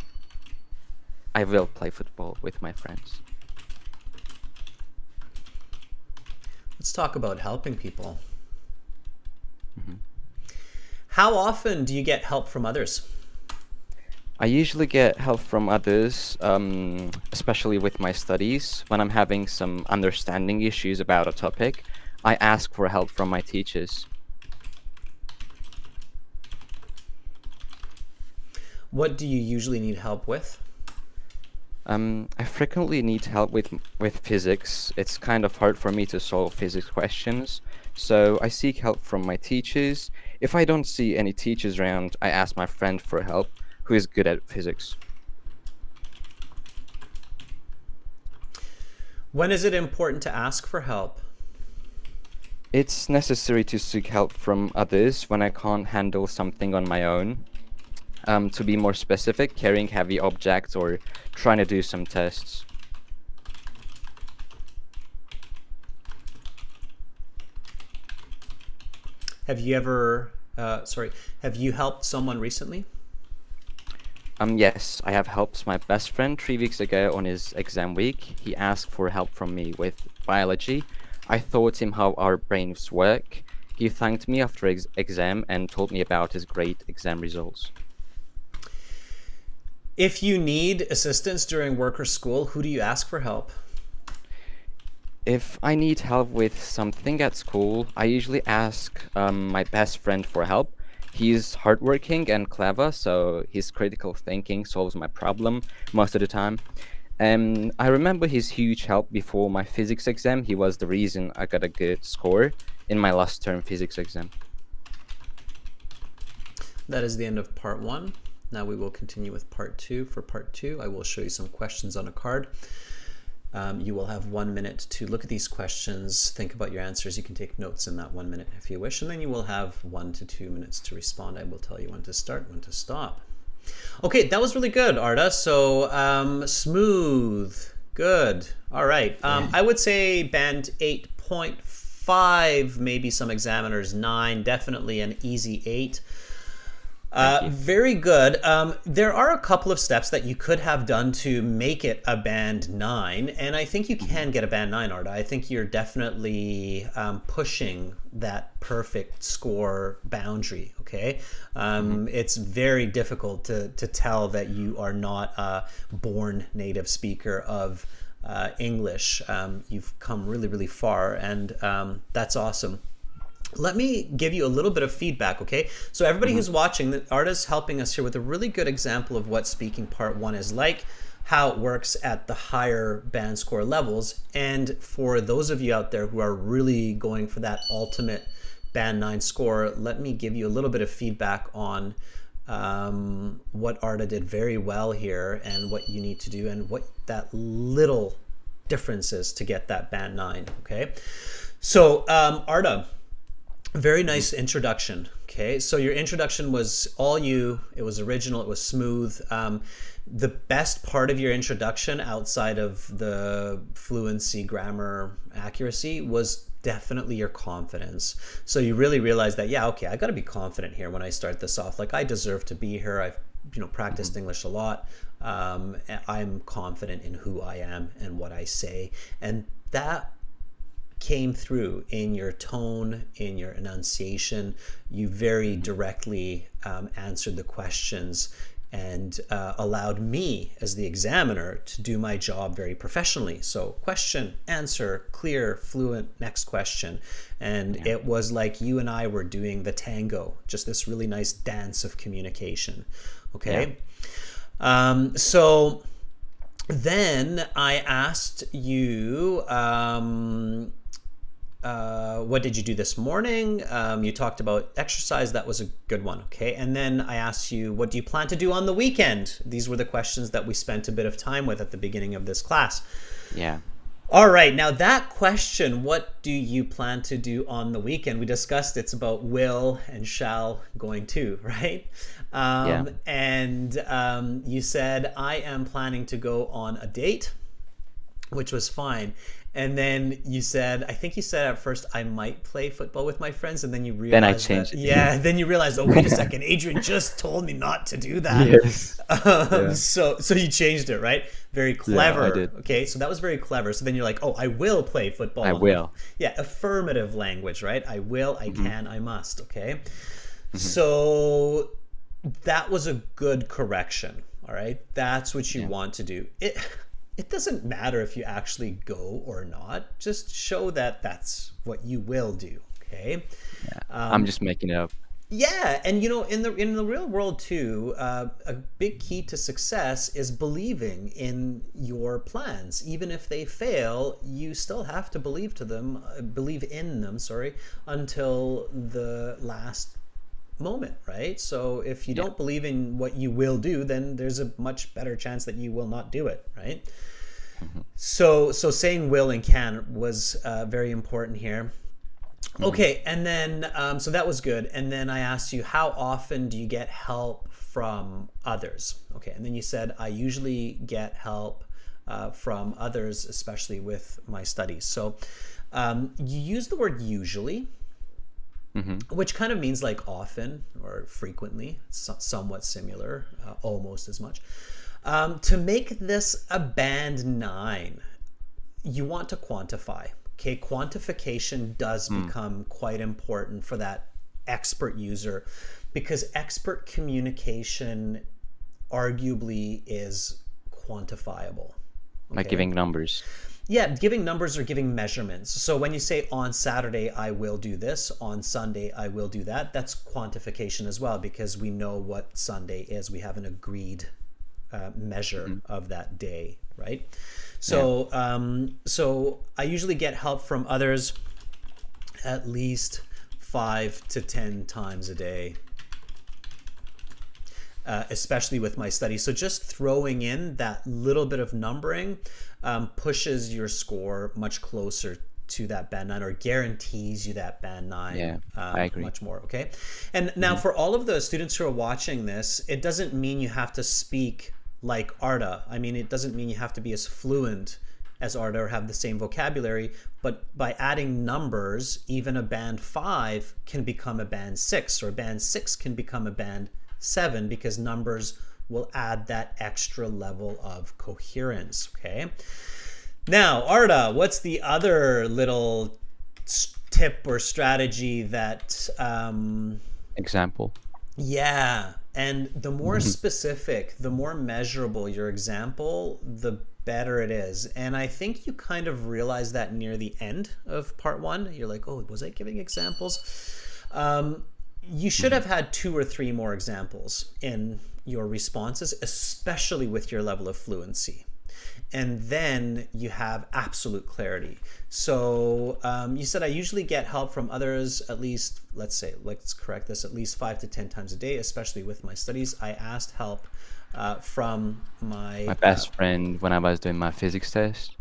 I will play football with my friends. Let's talk about helping people. How often do you get help from others? I usually get help from others, especially with my studies. When I'm having some understanding issues about a topic, I ask for help from my teachers. What do you usually need help with? I frequently need help with physics. It's kind of hard for me to solve physics questions, so I seek help from my teachers. If I don't see any teachers around, I ask my friend for help, who is good at physics. When is it important to ask for help? It's necessary to seek help from others when I can't handle something on my own. To be more specific, carrying heavy objects or trying to do some tests. Have you ever, have you helped someone recently? Yes, I have helped my best friend 3 weeks ago on his exam week. He asked for help from me with biology. I taught him how our brains work. He thanked me after exam and told me about his great exam results. If you need assistance during work or school, who do you ask for help? If I need help with something at school, I usually ask my best friend for help. He's hardworking and clever, so his critical thinking solves my problem most of the time. I remember his huge help before my physics exam. He was the reason I got a good score in my last term physics exam. That is the end of part 1. Now we will continue with part 2. For part 2, I will show you some questions on a card. You will have 1 minute to look at these questions, think about your answers. You can take notes in that 1 minute if you wish, and then you will have 1 to 2 minutes to respond. I will tell you when to start, when to stop. Okay, that was really good, Arda. So smooth, good. All right. I would say band 8.5, maybe some examiners 9, definitely an easy 8. Very good. There are a couple of steps that you could have done to make it a band 9, and I think you can get a band 9, Arda. I think you're definitely pushing that perfect score boundary, okay? It's very difficult to tell that you are not a born native speaker of English. You've come really, really far, and that's awesome. Let me give you a little bit of feedback, okay? So everybody who's watching, Arda's helping us here with a really good example of what speaking part 1 is like, how it works at the higher band score levels. And for those of you out there who are really going for that ultimate band 9 score, let me give you a little bit of feedback on what Arda did very well here and what you need to do and what that little difference is to get that band 9, okay? So Arda, very nice introduction. Okay, so your introduction was all you. It was original. It was smooth. The best part of your introduction, outside of the fluency, grammar, accuracy, was definitely your confidence. So you really realized that, yeah, okay, I got to be confident here when I start this off. Like, I deserve to be here. I've practiced English a lot. I'm confident in who I am and what I say, and that came through in your tone, in your enunciation. You very directly answered the questions and allowed me as the examiner to do my job very professionally. So question, answer, clear, fluent, next question. And it was like you and I were doing the tango, just this really nice dance of communication. Okay. So then I asked you, what did you do this morning? You talked about exercise. That was a good one. Okay. And then I asked you, what do you plan to do on the weekend? These were the questions that we spent a bit of time with at the beginning of this class. Yeah. All right. Now that question, what do you plan to do on the weekend? We discussed it's about will and shall going to, right? And you said, I am planning to go on a date, which was fine. And then you said, I think you said at first, I might play football with my friends. And then you realized Then I changed it. Yeah, then you realized, oh, wait a second, Adrian just told me not to do that. Yes. So you changed it, right? Very clever. Yeah, I did. Okay, so that was very clever. So then you're like, oh, I will play football. I will. Yeah, affirmative language, right? I will, I can, I must, okay? So that was a good correction, all right? That's what you want to do. It doesn't matter if you actually go or not. Just show that that's what you will do, okay? Yeah. I'm just making it up. Yeah, and in the real world too, a big key to success is believing in your plans. Even if they fail, you still have to believe in them, until the last moment, right? So if you don't believe in what you will do, then there's a much better chance that you will not do it, right? So saying will and can was very important here. Okay, and then so that was good. And then I asked you, how often do you get help from others? Okay, and then you said, I usually get help from others, especially with my studies. So you use the word usually, which kind of means like often or frequently, somewhat similar, almost as much. To make this a band 9, you want to quantify. Okay, quantification does become quite important for that expert user, because expert communication arguably is quantifiable. Okay? Like giving numbers. Yeah, giving numbers or giving measurements. So when you say on Saturday, I will do this, on Sunday, I will do that, that's quantification as well, because we know what Sunday is. We have an agreed measure Mhm. of that day, right? So, so I usually get help from others at least 5 to 10 times a day, especially with my studies. So just throwing in that little bit of numbering pushes your score much closer to that band 9, or guarantees you that band 9 Yeah, I agree. much more. Okay. And now Hmm. for all of the students who are watching this, it doesn't mean you have to speak like Arda. I mean, it doesn't mean you have to be as fluent as Arda or have the same vocabulary, but by adding numbers, even a band 5 can become a band 6, or a band 6 can become a band 7, because numbers will add that extra level of coherence. Okay. Now, Arda, what's the other little tip or strategy that, Example. yeah, and the more Mhm. specific, the more measurable your example, the better it is. And I think you kind of realize that near the end of part 1. You're like, oh, was I giving examples? You should Mhm. have had 2 or 3 more examples in your responses, especially with your level of fluency. And then you have absolute clarity. So you said I usually get help from others at least, let's correct this, at least 5 to 10 times a day, especially with my studies. I asked help from My my best friend when I was doing my physics test.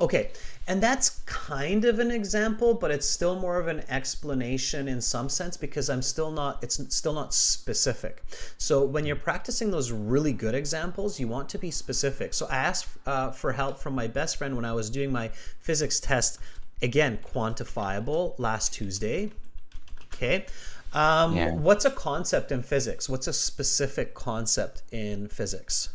Okay, and that's kind of an example, but it's still more of an explanation in some sense, because it's still not specific. So when you're practicing those really good examples, you want to be specific. So I asked for help from my best friend when I was doing my physics test, again, quantifiable, last Tuesday. Okay. Yeah. What's a concept in physics? What's a specific concept in physics?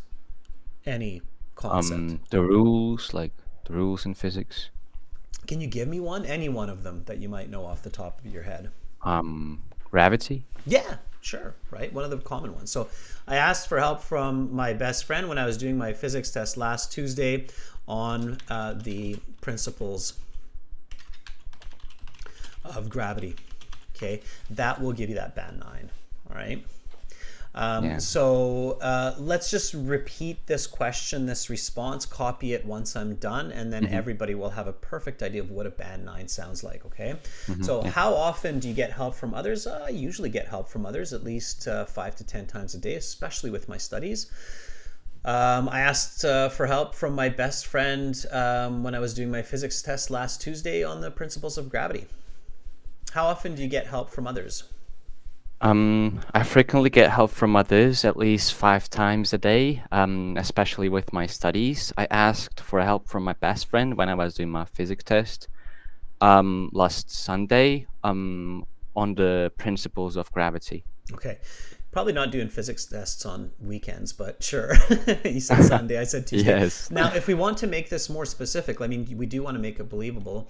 Any concept? The rules, like the rules in physics. Can you give me one? Any one of them that you might know off the top of your head? Gravity. Yeah, sure, right? One of the common ones. So I asked for help from my best friend when I was doing my physics test last Tuesday on the principles of gravity. Okay, that will give you that band 9. All right. Yeah. So let's just repeat this question, this response, copy it once I'm done, and then Hmm. everybody will have a perfect idea of what a band 9 sounds like, okay? Hmm. So Yeah. how often do you get help from others? I usually get help from others at least 5 to 10 times a day, especially with my studies. I asked for help from my best friend when I was doing my physics test last Tuesday on the principles of gravity. How often do you get help from others? I frequently get help from others at least 5 times a day, especially with my studies. I asked for help from my best friend when I was doing my physics test last Sunday on the principles of gravity. Okay. Probably not doing physics tests on weekends, but sure. You said Sunday, I said Tuesday. Yes. Now, if we want to make this more specific, I mean, we do want to make it believable.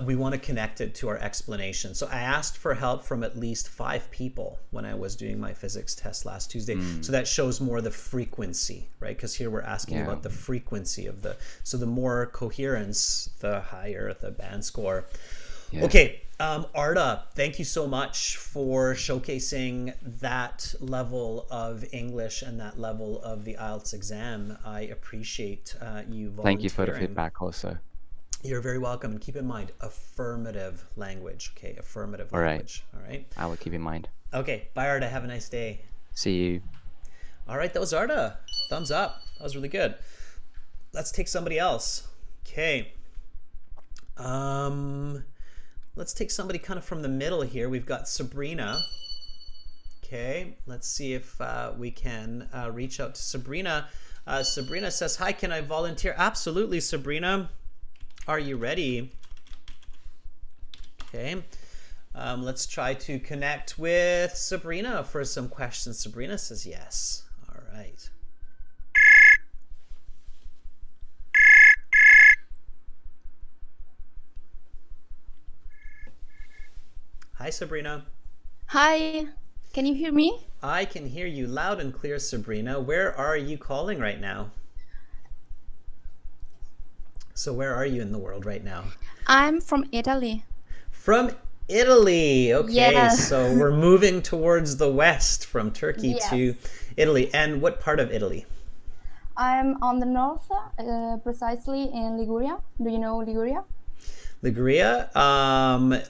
We want to connect it to our explanation. So I asked for help from at least 5 people when I was doing my physics test last Tuesday. So that shows more the frequency, right? Because here we're asking Yeah. about the frequency of so the more coherence, the higher the band score. Yeah. Okay, Arda, thank you so much for showcasing that level of English and that level of the IELTS exam. I appreciate you volunteering. Thank you for the feedback also. You're very welcome. And keep in mind, affirmative language. Okay, affirmative All right. language. All right. I will keep in mind. Okay, bye, Arda. Have a nice day. See you. All right, that was Arda. Thumbs up. That was really good. Let's take somebody else. Okay. Let's take somebody kind of from the middle here. We've got Sabrina. Okay, let's see if we can reach out to Sabrina. Sabrina says, hi, can I volunteer? Absolutely, Sabrina. Are you ready? Okay. Let's try to connect with Sabrina for some questions. Sabrina says yes. All right. Hi, Sabrina. Hi, can you hear me? I can hear you loud and clear, Sabrina. Where are you calling right now? So where are you in the world right now? I'm from Italy. From Italy. Okay, Yeah. so we're moving towards the west from Turkey Yes. to Italy. And what part of Italy? I'm on the north, precisely in Liguria. Do you know Liguria? Liguria?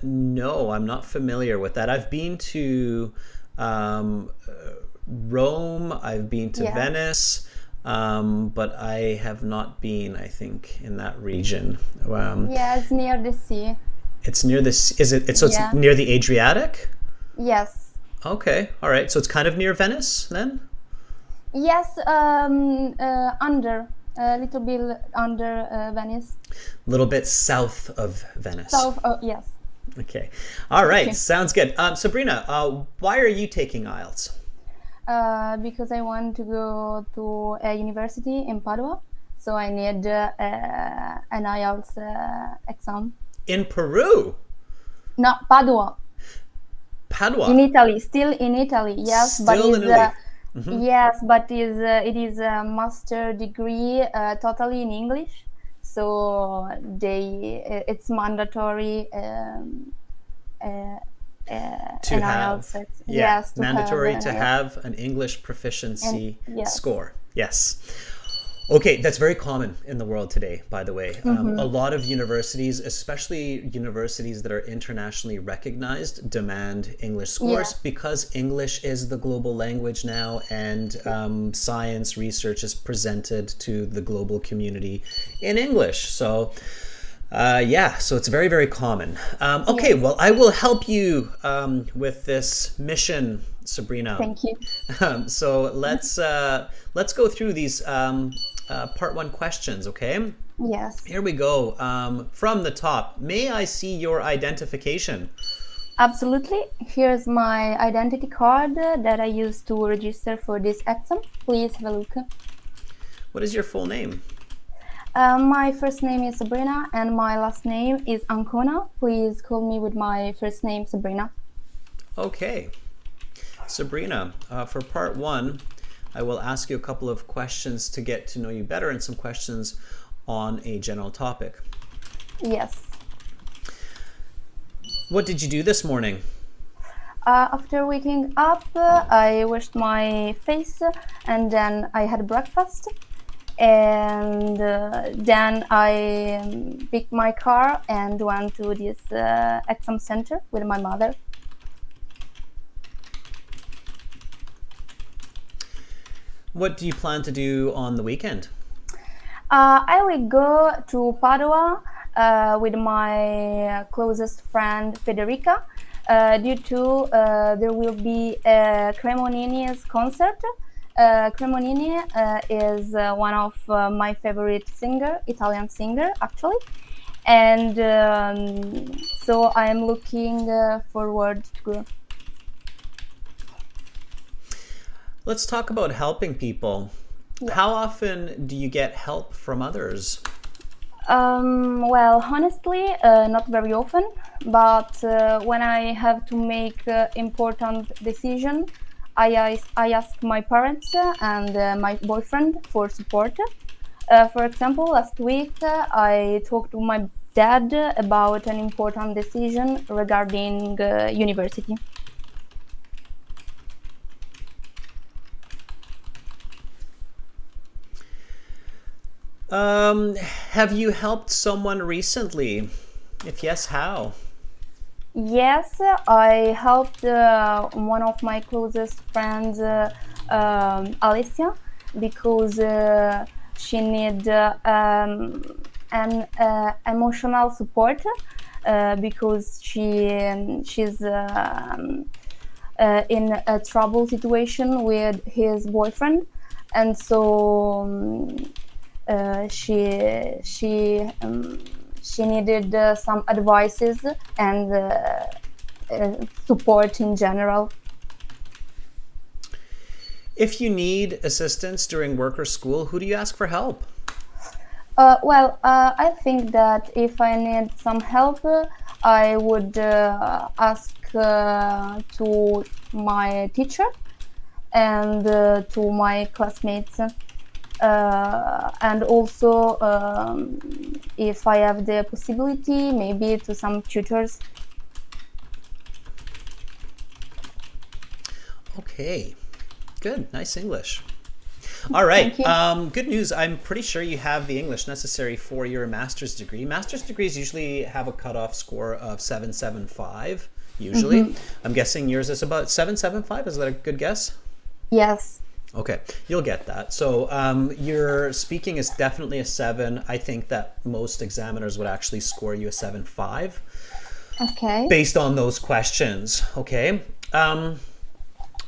No, I'm not familiar with that. I've been to um, Rome, I've been to Yeah. Venice, but I have not been, I think, in that region. Yes, near the sea. It's near this, is it? So it's Yeah. near the Adriatic? Yes. Okay, all right. So it's kind of near Venice then? Yes, under, a little bit under Venice. A little bit south of Venice. South, yes. Okay. All right. Okay. Sounds good. Sabrina, why are you taking IELTS? Because I want to go to a university in Padua, so I need an IELTS exam. In Peru? No, Padua, Padua? in Italy, still in Italy. Yes, Still but in Italy. yes, but it is a master degree totally in English, so it's mandatory. To an have, IELTS yes, to mandatory have to have an English proficiency yes. score. Yes. Okay, that's very common in the world today, by the way. A lot of universities, especially universities that are internationally recognized, demand English scores because English is the global language now, and science research is presented to the global community in English. So, so it's very, very common. Okay, well, I will help you with this mission, Sabrina. Thank you. So let's go through these part one questions, okay? Yes. Here we go. From the top, may I see your identification? Absolutely. Here's my identity card that I used to register for this exam. Please have a look. What is your full name? My first name is Sabrina and my last name is Ancona. Please call me with my first name, Sabrina. Okay. Sabrina, for part one, I will ask you a couple of questions to get to know you better and some questions on a general topic. Yes. What did you do this morning? After waking up, I washed my face and then I had breakfast. And then I picked my car and went to this exam center with my mother. What do you plan to do on the weekend? I will go to Padua with my closest friend Federica due to there will be a Cremonini's concert. Cremonini is one of my favorite Italian singer actually, and so I am looking forward to go. Let's talk about helping people. Yeah. How often do you get help from others? Well, honestly, not very often, but when I have to make important decision, I ask my parents and my boyfriend for support. For example, last week I talked to my dad about an important decision regarding university. Have you helped someone recently? If yes, how? Yes, I helped one of my closest friends, Alicia, because she need an emotional support because she's in a trouble situation with his boyfriend, and so she needed some advices and support in general. If you need assistance during work or school, who do you ask for help? I think that if I need some help, I would ask to my teacher and to my classmates. and also if I have the possibility, maybe to some tutors. Okay, good, nice English. All right, Thank you. good news. I'm pretty sure you have the English necessary for your master's degree. Master's degrees usually have a cutoff score of 775, usually. I'm guessing yours is about 775. Is that a good guess? Yes. Okay, you'll get that. So your speaking is definitely a 7. I think that most examiners would actually score you a 7.5 Okay. based on those questions. Okay.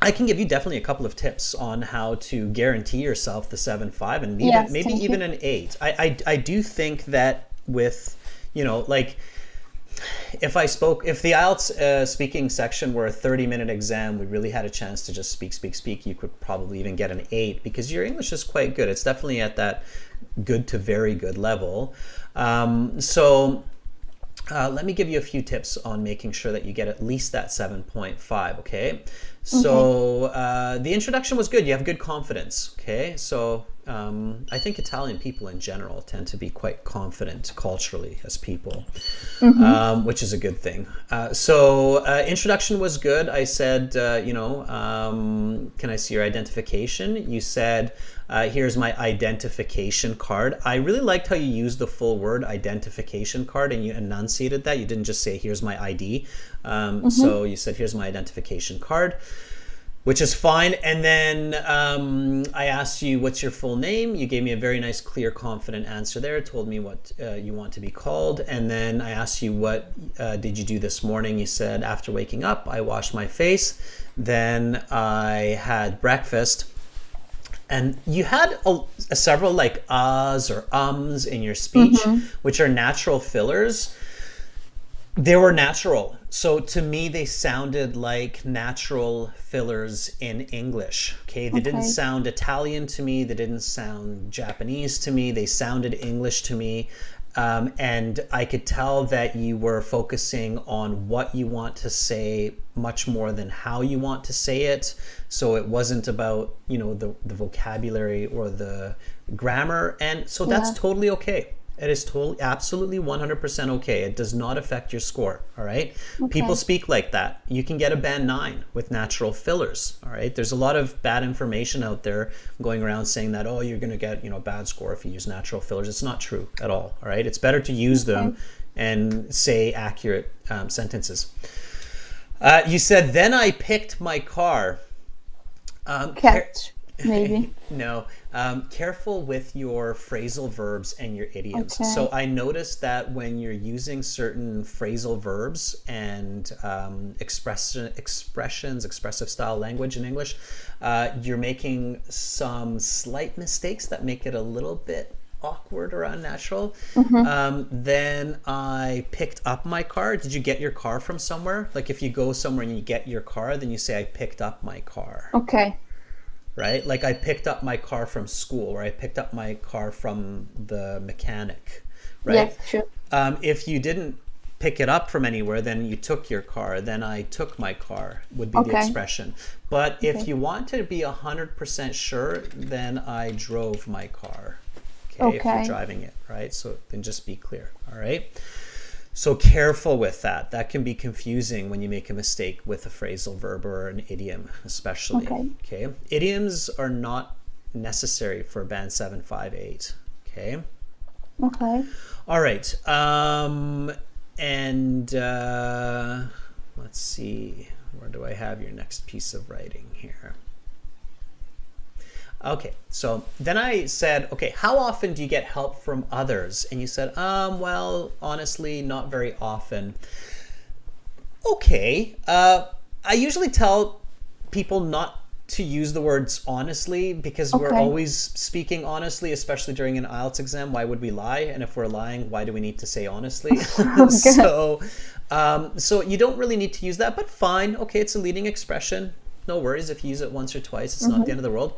I can give you definitely a couple of tips on how to guarantee yourself the 7.5 and even Yes, maybe thank even you. an 8. I do think that with, like if the IELTS speaking section were a 30-minute exam, we really had a chance to just speak, you could probably even get an 8 because your English is quite good. It's definitely at that good to very good level. Let me give you a few tips on making sure that you get at least that 7.5, okay? So the introduction was good. You have good confidence, okay? So I think Italian people in general tend to be quite confident culturally as people, which is a good thing. Introduction was good. I said, can I see your identification? You said, here's my identification card. I really liked how you used the full word identification card and you enunciated that. You didn't just say, here's my ID. So you said, here's my identification card, which is fine. And then I asked you, what's your full name? You gave me a very nice, clear, confident answer there. Told me what you want to be called. And then I asked you, what did you do this morning? You said, after waking up, I washed my face. Then I had breakfast. And you had several like uhs or ums in your speech, which are natural fillers. They were natural. So to me, they sounded like natural fillers in English. Okay. They didn't sound Italian to me. They didn't sound Japanese to me. They sounded English to me. And I could tell that you were focusing on what you want to say much more than how you want to say it. So it wasn't about, the vocabulary or the grammar. And so that's totally okay. It is totally, absolutely 100% okay. It does not affect your score, all right? People speak like that. You can get a band 9 with natural fillers, all right? There's a lot of bad information out there going around saying that, you're going to get, a bad score if you use natural fillers. It's not true at all right? It's better to use them and say accurate sentences. You said, then I picked my car. Catch, maybe. No, careful with your phrasal verbs and your idioms. Okay. So I noticed that when you're using certain phrasal verbs and expressions, expressive style language in English, you're making some slight mistakes that make it a little bit awkward or unnatural. Then I picked up my car. Did you get your car from somewhere? Like if you go somewhere and you get your car, then you say, I picked up my car. Okay. Right? Like I picked up my car from school, or I picked up my car from the mechanic, right? Yes, sure. If you didn't pick it up from anywhere, then you took your car. Then I took my car would be the expression. But if you want to be 100% sure, then I drove my car. Okay, if you're driving it, right? So then just be clear, all right? So careful with that. That can be confusing when you make a mistake with a phrasal verb or an idiom, especially. Okay. Idioms are not necessary for band 758. Okay. Okay. All right. Let's see. Where do I have your next piece of writing here? Okay, so then I said, okay, how often do you get help from others? And you said, well, honestly, not very often. Okay, I usually tell people not to use the words honestly because we're always speaking honestly, especially during an IELTS exam. Why would we lie? And if we're lying, why do we need to say honestly? So you don't really need to use that, but fine. Okay, it's a leading expression. No worries if you use it once or twice. It's not the end of the world.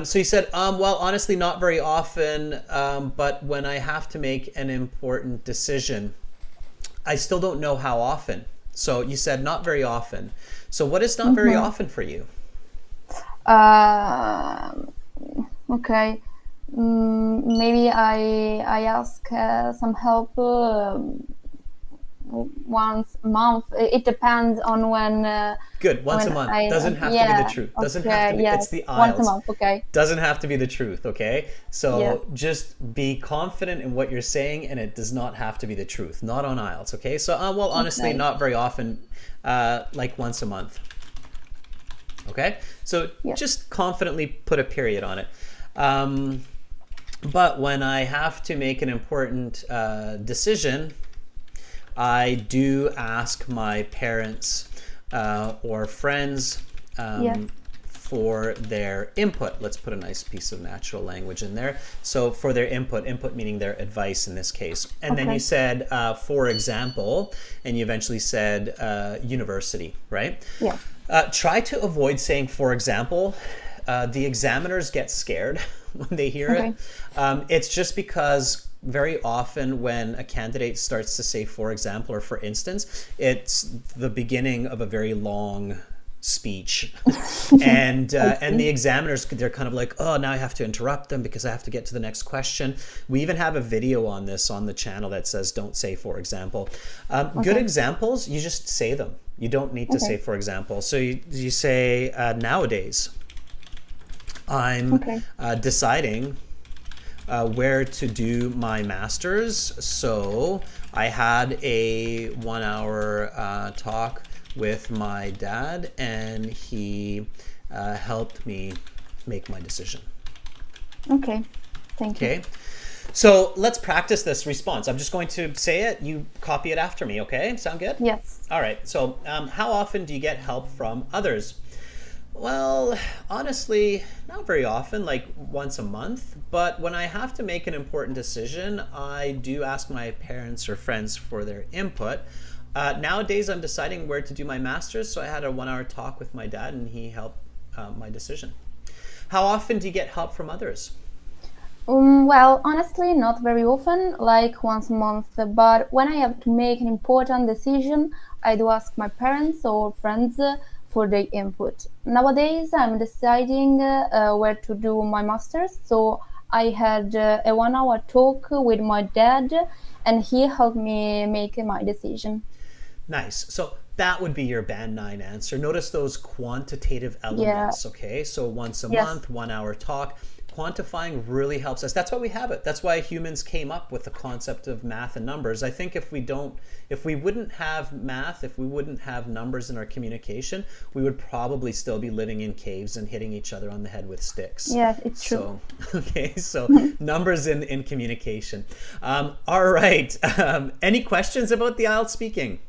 So you said, well, honestly, not very often, but when I have to make an important decision, I still don't know how often. So you said not very often. So what is not very often for you? Okay. Maybe I ask some help once a month. It depends on when. Good. Once a When month. I Doesn't have to be the yeah. truth. Doesn't have to Okay. be. It's Yes. the Once a IELTS. month. Okay. Doesn't have to be the truth, okay? So Yes. just be confident in what you're saying, and it does not have to be the truth. Not on IELTS, okay? So, well, honestly, Okay. not very often, like once a month. Okay? So Yes. just confidently put a period on it. But when I have to make an important decision, I do ask my parents or friends Yes. for their input. Let's put a nice piece of natural language in there. So for their input meaning their advice in this case. And then Okay. you said, for example, and you eventually said university, right? Yes. Try to avoid saying, for example. The examiners get scared when they hear Okay. it. It's just because very often when a candidate starts to say, for example, or for instance, it's the beginning of a very long speech. And the examiners, they're kind of like, oh, now I have to interrupt them because I have to get to the next question. We even have a video on this on the channel that says don't say for example. Good examples, you just say them. You don't need to say for example. So you say nowadays I'm deciding where to do my master's. So I had a 1 hour talk with my dad, and he helped me make my decision. Okay. Thank you. Okay. So let's practice this response. I'm just going to say it. You copy it after me. Okay. Sound good? Yes. All right. So how often do you get help from others? Well, honestly, not very often, like once a month. But when I have to make an important decision, I do ask my parents or friends for their input. Nowadays, I'm deciding where to do my master's, so I had a 1 hour talk with my dad, and he helped my decision. How often do you get help from others? Well, honestly, not very often, like once a month. But when I have to make an important decision, I do ask my parents or friends for their input. Nowadays, I'm deciding where to do my master's, so I had a 1 hour talk with my dad, and he helped me make my decision. Nice. So that would be your band 9 answer. Notice those quantitative elements, okay? So once a Yes. month, 1 hour talk. Quantifying really helps us. That's why we have it. That's why humans came up with the concept of math and numbers. I think if we wouldn't have math, if we wouldn't have numbers in our communication, we would probably still be living in caves and hitting each other on the head with sticks. Yeah, it's true. So, okay, so numbers in communication. All right. Any questions about the IELTS speaking?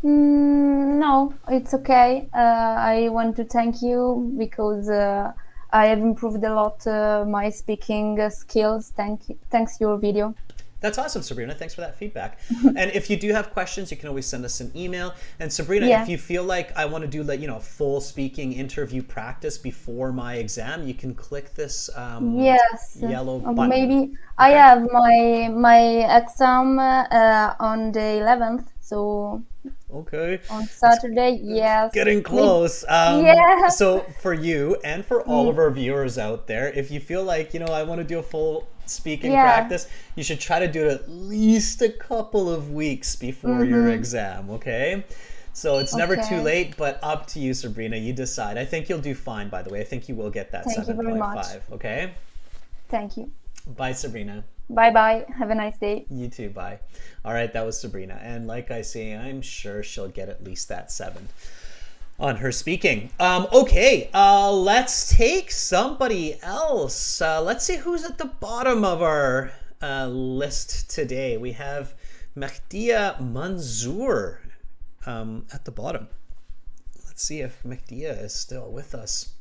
No, it's okay. I want to thank you because I have improved a lot my speaking skills. Thanks your video. That's awesome, Sabrina. Thanks for that feedback. And if you do have questions, you can always send us an email. And Sabrina, Yeah. if you feel like I want to do full speaking interview practice before my exam, you can click this Yes, yellow button. maybe I have my exam on the 11th, so Okay. on Saturday. Yes, Getting close. Yeah. So for you and for all of our viewers out there, if you feel like, I want to do a full speaking practice, you should try to do it at least a couple of weeks before your exam, okay? So it's never too late, but up to you, Sabrina. You decide. I think you'll do fine, by the way. I think you will get that Thank you very much. 7.5, okay? Thank you. Bye, Sabrina. Bye. Have a nice day. You too, bye. All right, that was Sabrina. And like I say, I'm sure she'll get at least that 7 on her speaking. Okay, let's take somebody else. Let's see who's at the bottom of our list today. We have Mehdia Manzoor at the bottom. Let's see if Mehdia is still with us.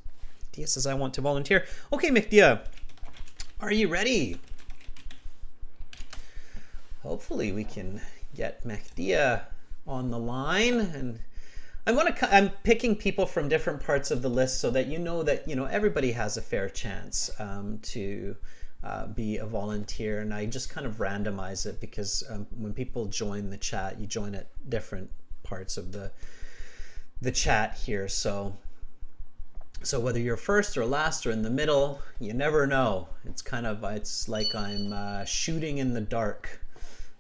Mehdia says, I want to volunteer. Okay, Mehdia, are you ready? Hopefully we can get Mehdia on the line, and I'm picking people from different parts of the list so that everybody has a fair chance to be a volunteer, and I just kind of randomize it because when people join the chat, you join at different parts of the chat here. So So whether you're first or last or in the middle, you never know. It's like I'm shooting in the dark,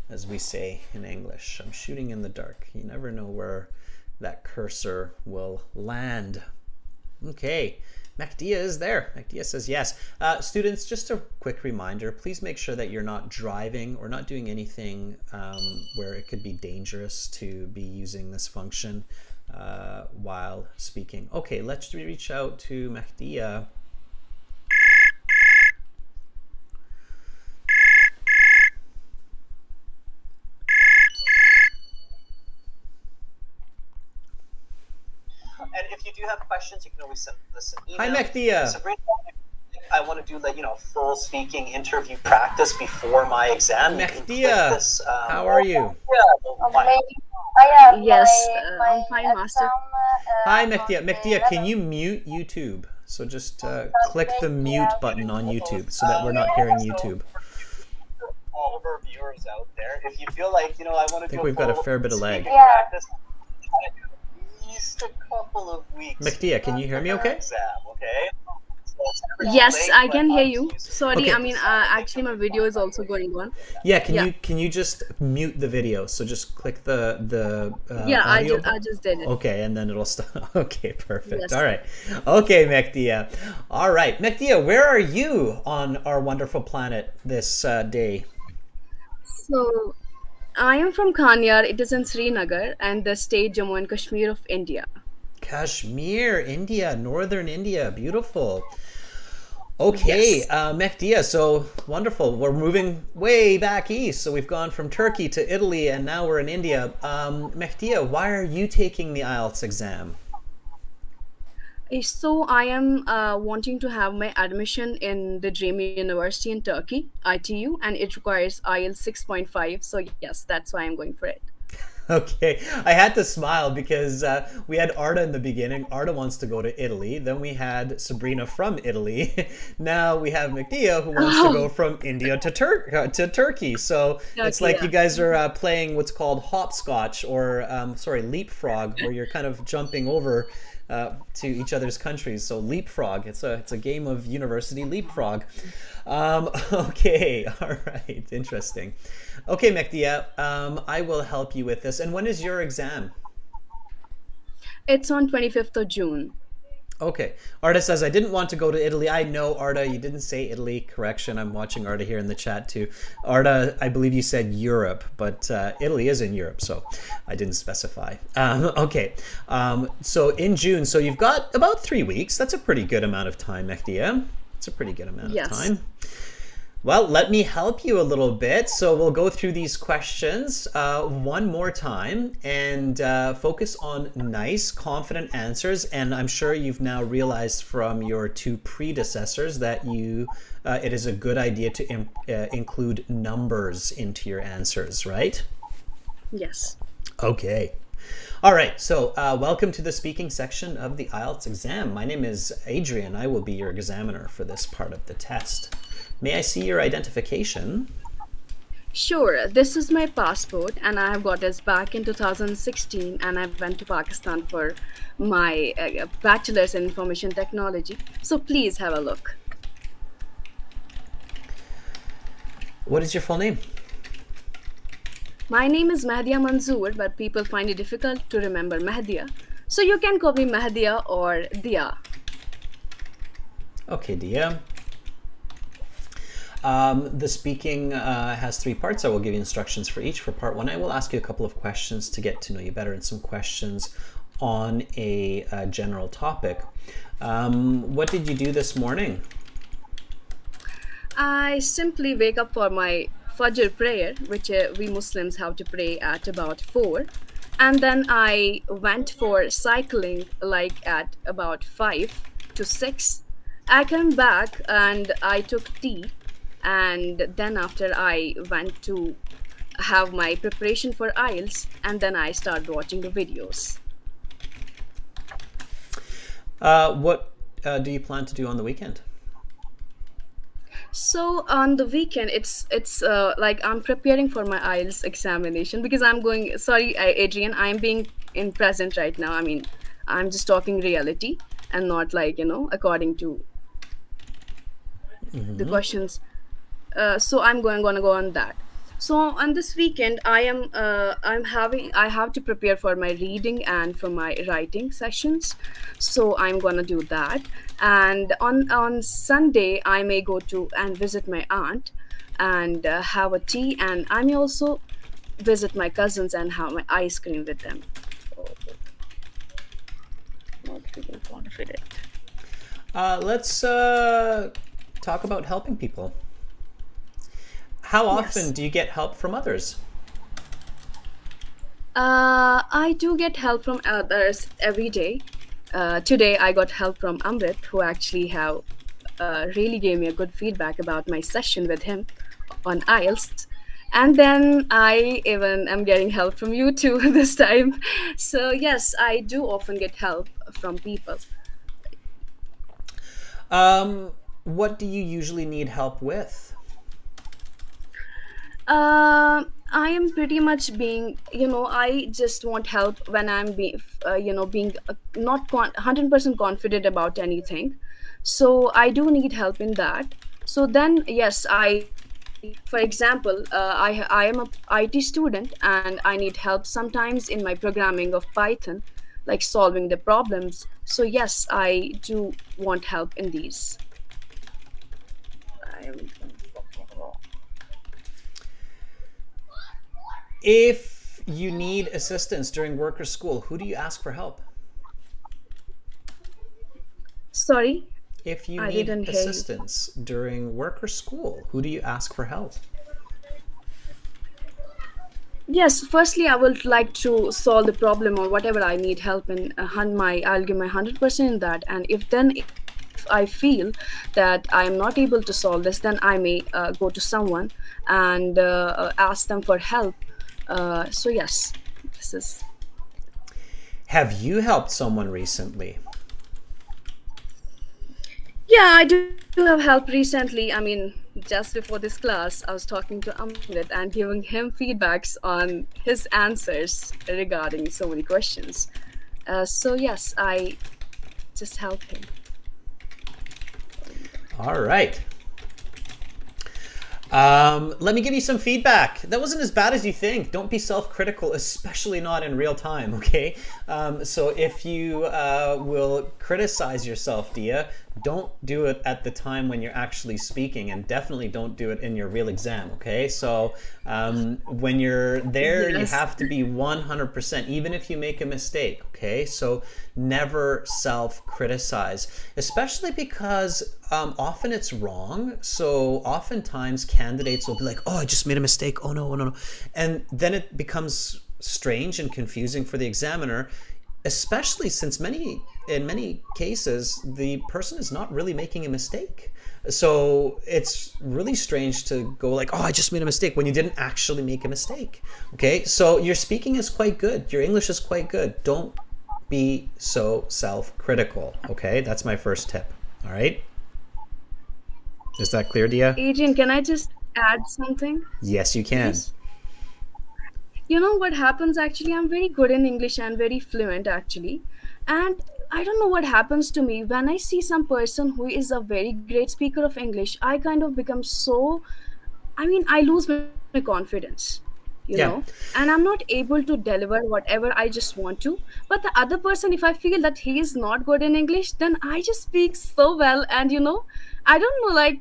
as we say in English. I'm shooting in the dark. You never know where that cursor will land. Okay, Mehdia is there. Mehdia says yes. Students, just a quick reminder, please make sure that you're not driving or not doing anything where it could be dangerous to be using this function while speaking. Okay, let's reach out to Mehdia. And if you do have questions, you can always send us an email. Hi, Mehdia. Sabrina, I want to do full speaking interview practice before my exam. Mehdia, how are you? Yes, I'm fine, Master. Hi, Mehdia. Mehdia, can you mute YouTube? So just click the mute button on YouTube so that we're not hearing YouTube. All of our viewers out there, if you feel like, I want to do I think we've got a fair bit of lag. practice, at least a couple of weeks. Mehdia, can you hear me okay? Exam, okay? Yes, I can hear you. Sorry, Okay. I mean, actually, my video is also going on. Yeah, can you just mute the video? So just click the Yeah, audio. I just did it. Okay, and then it'll stop. Okay, perfect. Yes. All right. Okay, Mehdia. All right, Mehdia, where are you on our wonderful planet this day? So, I am from Kanyar. It is in Srinagar and the state Jammu and Kashmir of India. Kashmir, India, northern India. Beautiful. Okay, Yes. Mehdia, so wonderful. We're moving way back east. So we've gone from Turkey to Italy and now we're in India. Mehdia, why are you taking the IELTS exam? So, I am wanting to have my admission in the Dream University in Turkey, ITU, and it requires IELTS 6.5. So, yes, that's why I'm going for it. Okay, I had to smile because we had Arda in the beginning. Arda wants to go to Italy. Then we had Sabrina from Italy. Now we have Mehdia who wants to go from India to Turkey. So it's like yeah. you guys are playing what's called hopscotch or leapfrog, where you're kind of jumping over to each other's countries. So leapfrog. It's a game of university leapfrog. Okay, all right, interesting. Okay, Mehdia, I will help you with this. And when is your exam? It's on 25th of June. Okay. Arda says, I didn't want to go to Italy. I know, Arda, you didn't say Italy. Correction. I'm watching Arda here in the chat too. Arda, I believe you said Europe, but Italy is in Europe, so I didn't specify. Okay. So in June, so you've got about 3 weeks. That's a pretty good amount of time, Mehdia. It's a pretty good amount Yes. of time. Well, let me help you a little bit. So we'll go through these questions one more time and focus on nice, confident answers. And I'm sure you've now realized from your two predecessors that it is a good idea to include numbers into your answers, right? Yes. Okay. All right, so welcome to the speaking section of the IELTS exam. My name is Adrian. I will be your examiner for this part of the test. May I see your identification? Sure, this is my passport, and I have got this back in 2016, and I went to Pakistan for my bachelor's in information technology. So please have a look. What is your full name? My name is Mehdia Manzoor, but people find it difficult to remember Mehdia. So you can call me Mehdia or Dia. Okay, Dia. The speaking has 3 parts. I will give you instructions for each. For part 1, I will ask you a couple of questions to get to know you better and some questions on a general topic. What did you do this morning? I simply wake up for my Fajr prayer, which we Muslims have to pray at about 4. And then I went for cycling like at about 5 to 6. I came back and I took tea. And then after I went to have my preparation for IELTS, and then I started watching the videos. What do you plan to do on the weekend? So on the weekend, it's like I'm preparing for my IELTS examination because I'm going. Sorry, Adrian, I'm being in present right now. I mean, I'm just talking reality. and not like, according to the questions. So I'm gonna go on that. So on this weekend, I have to prepare for my reading and for my writing sessions. So I'm gonna do that. And on Sunday, I may go to and visit my aunt and have a tea, and I may also visit my cousins and have my ice cream with them. Oh, not feeling confident. Let's talk about helping people. How often Yes. do you get help from others? I do get help from others every day. Today, I got help from Amrit, who actually have really gave me a good feedback about my session with him on IELTS. And then I even am getting help from you too this time. So yes, I do often get help from people. What do you usually need help with? I am pretty much being, I just want help when I'm being not 100% confident about anything. So I do need help in that. So then, yes, for example, I am a IT student and I need help sometimes in my programming of Python, like solving the problems. So yes, I do want help in these. I am If you need assistance during work or school, who do you ask for help? sorry, If you I need didn't hear you. assistance during work or school, who do you ask for help? Yes, firstly, I would like to solve the problem or whatever I need help in. I'll give my 100% in that. And if I feel that I am not able to solve this, then I may go to someone and ask them for help. So yes, this is. Have you helped someone recently? Yeah, I do have help recently. I mean, just before this class, I was talking to Amrit and giving him feedbacks on his answers regarding so many questions. So yes, I just help him. All right. Let me give you some feedback. That wasn't as bad as you think. Don't be self-critical, especially not in real time, okay? So if you will criticize yourself, Dia, don't do it at the time when you're actually speaking, and definitely don't do it in your real exam, okay? So when you're there, you Yes. have to be 100%, even if you make a mistake, okay? So never self-criticize, especially because often it's wrong. So oftentimes candidates will be like, oh, I just made a mistake. Oh no, oh no, no. And then it becomes strange and confusing for the examiner, especially since in many cases, the person is not really making a mistake. So it's really strange to go like, oh, I just made a mistake when you didn't actually make a mistake. Okay, so your speaking is quite good. Your English is quite good. Don't be so self-critical. Okay, that's my first tip. All right. Is that clear, Dia? Adrian, can I just add something, Yes, you can. please? You know what happens actually? I'm very good in English and very fluent actually. And I don't know what happens to me when I see some person who is a very great speaker of English. I kind of become so, I mean, I lose my confidence, Yeah. and I'm not able to deliver whatever I just want to. But the other person, if I feel that he is not good in English, then I just speak so well. And, I don't know, like,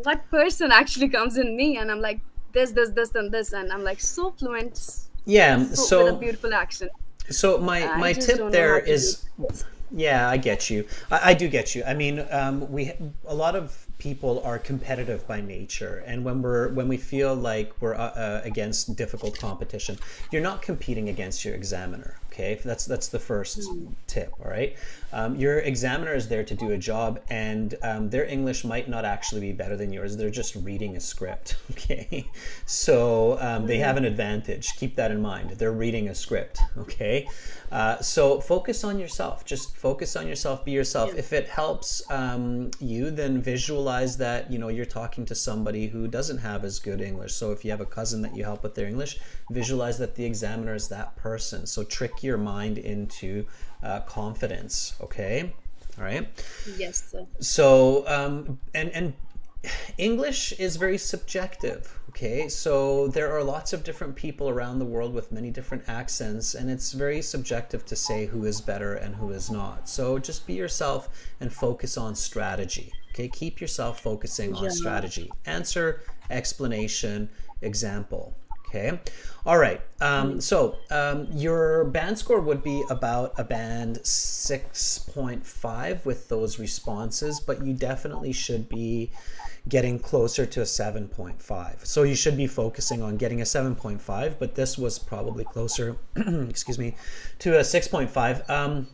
what person actually comes in me, and I'm like, this, and this, and I'm like so fluent, Yeah. so with a So beautiful accent. so my I my just tip don't know there how to do is, this. yeah, I get you. I do get you. I mean, a lot of people are competitive by nature, and when we feel like we're against difficult competition, you're not competing against your examiner. Okay, that's the first tip. All right, your examiner is there to do a job, and their English might not actually be better than yours. They're just reading a script. Okay, so they have an advantage. Keep that in mind. They're reading a script. Okay, so focus on yourself. Just focus on yourself. Be yourself. If it helps you, then visualize visualize that, you're talking to somebody who doesn't have as good English. So if you have a cousin that you help with their English, visualize that the examiner is that person. So trick your mind into confidence, okay? All right. Yes, sir. So, and English is very subjective, okay? So there are lots of different people around the world with many different accents, and it's very subjective to say who is better and who is not. So just be yourself and focus on strategy, okay? Keep yourself focusing on strategy. Answer, explanation, example. Okay. All right. So your band score would be about a band 6.5 with those responses, but you definitely should be getting closer to a 7.5. So you should be focusing on getting a 7.5, but this was probably closer, excuse me, to a 6.5.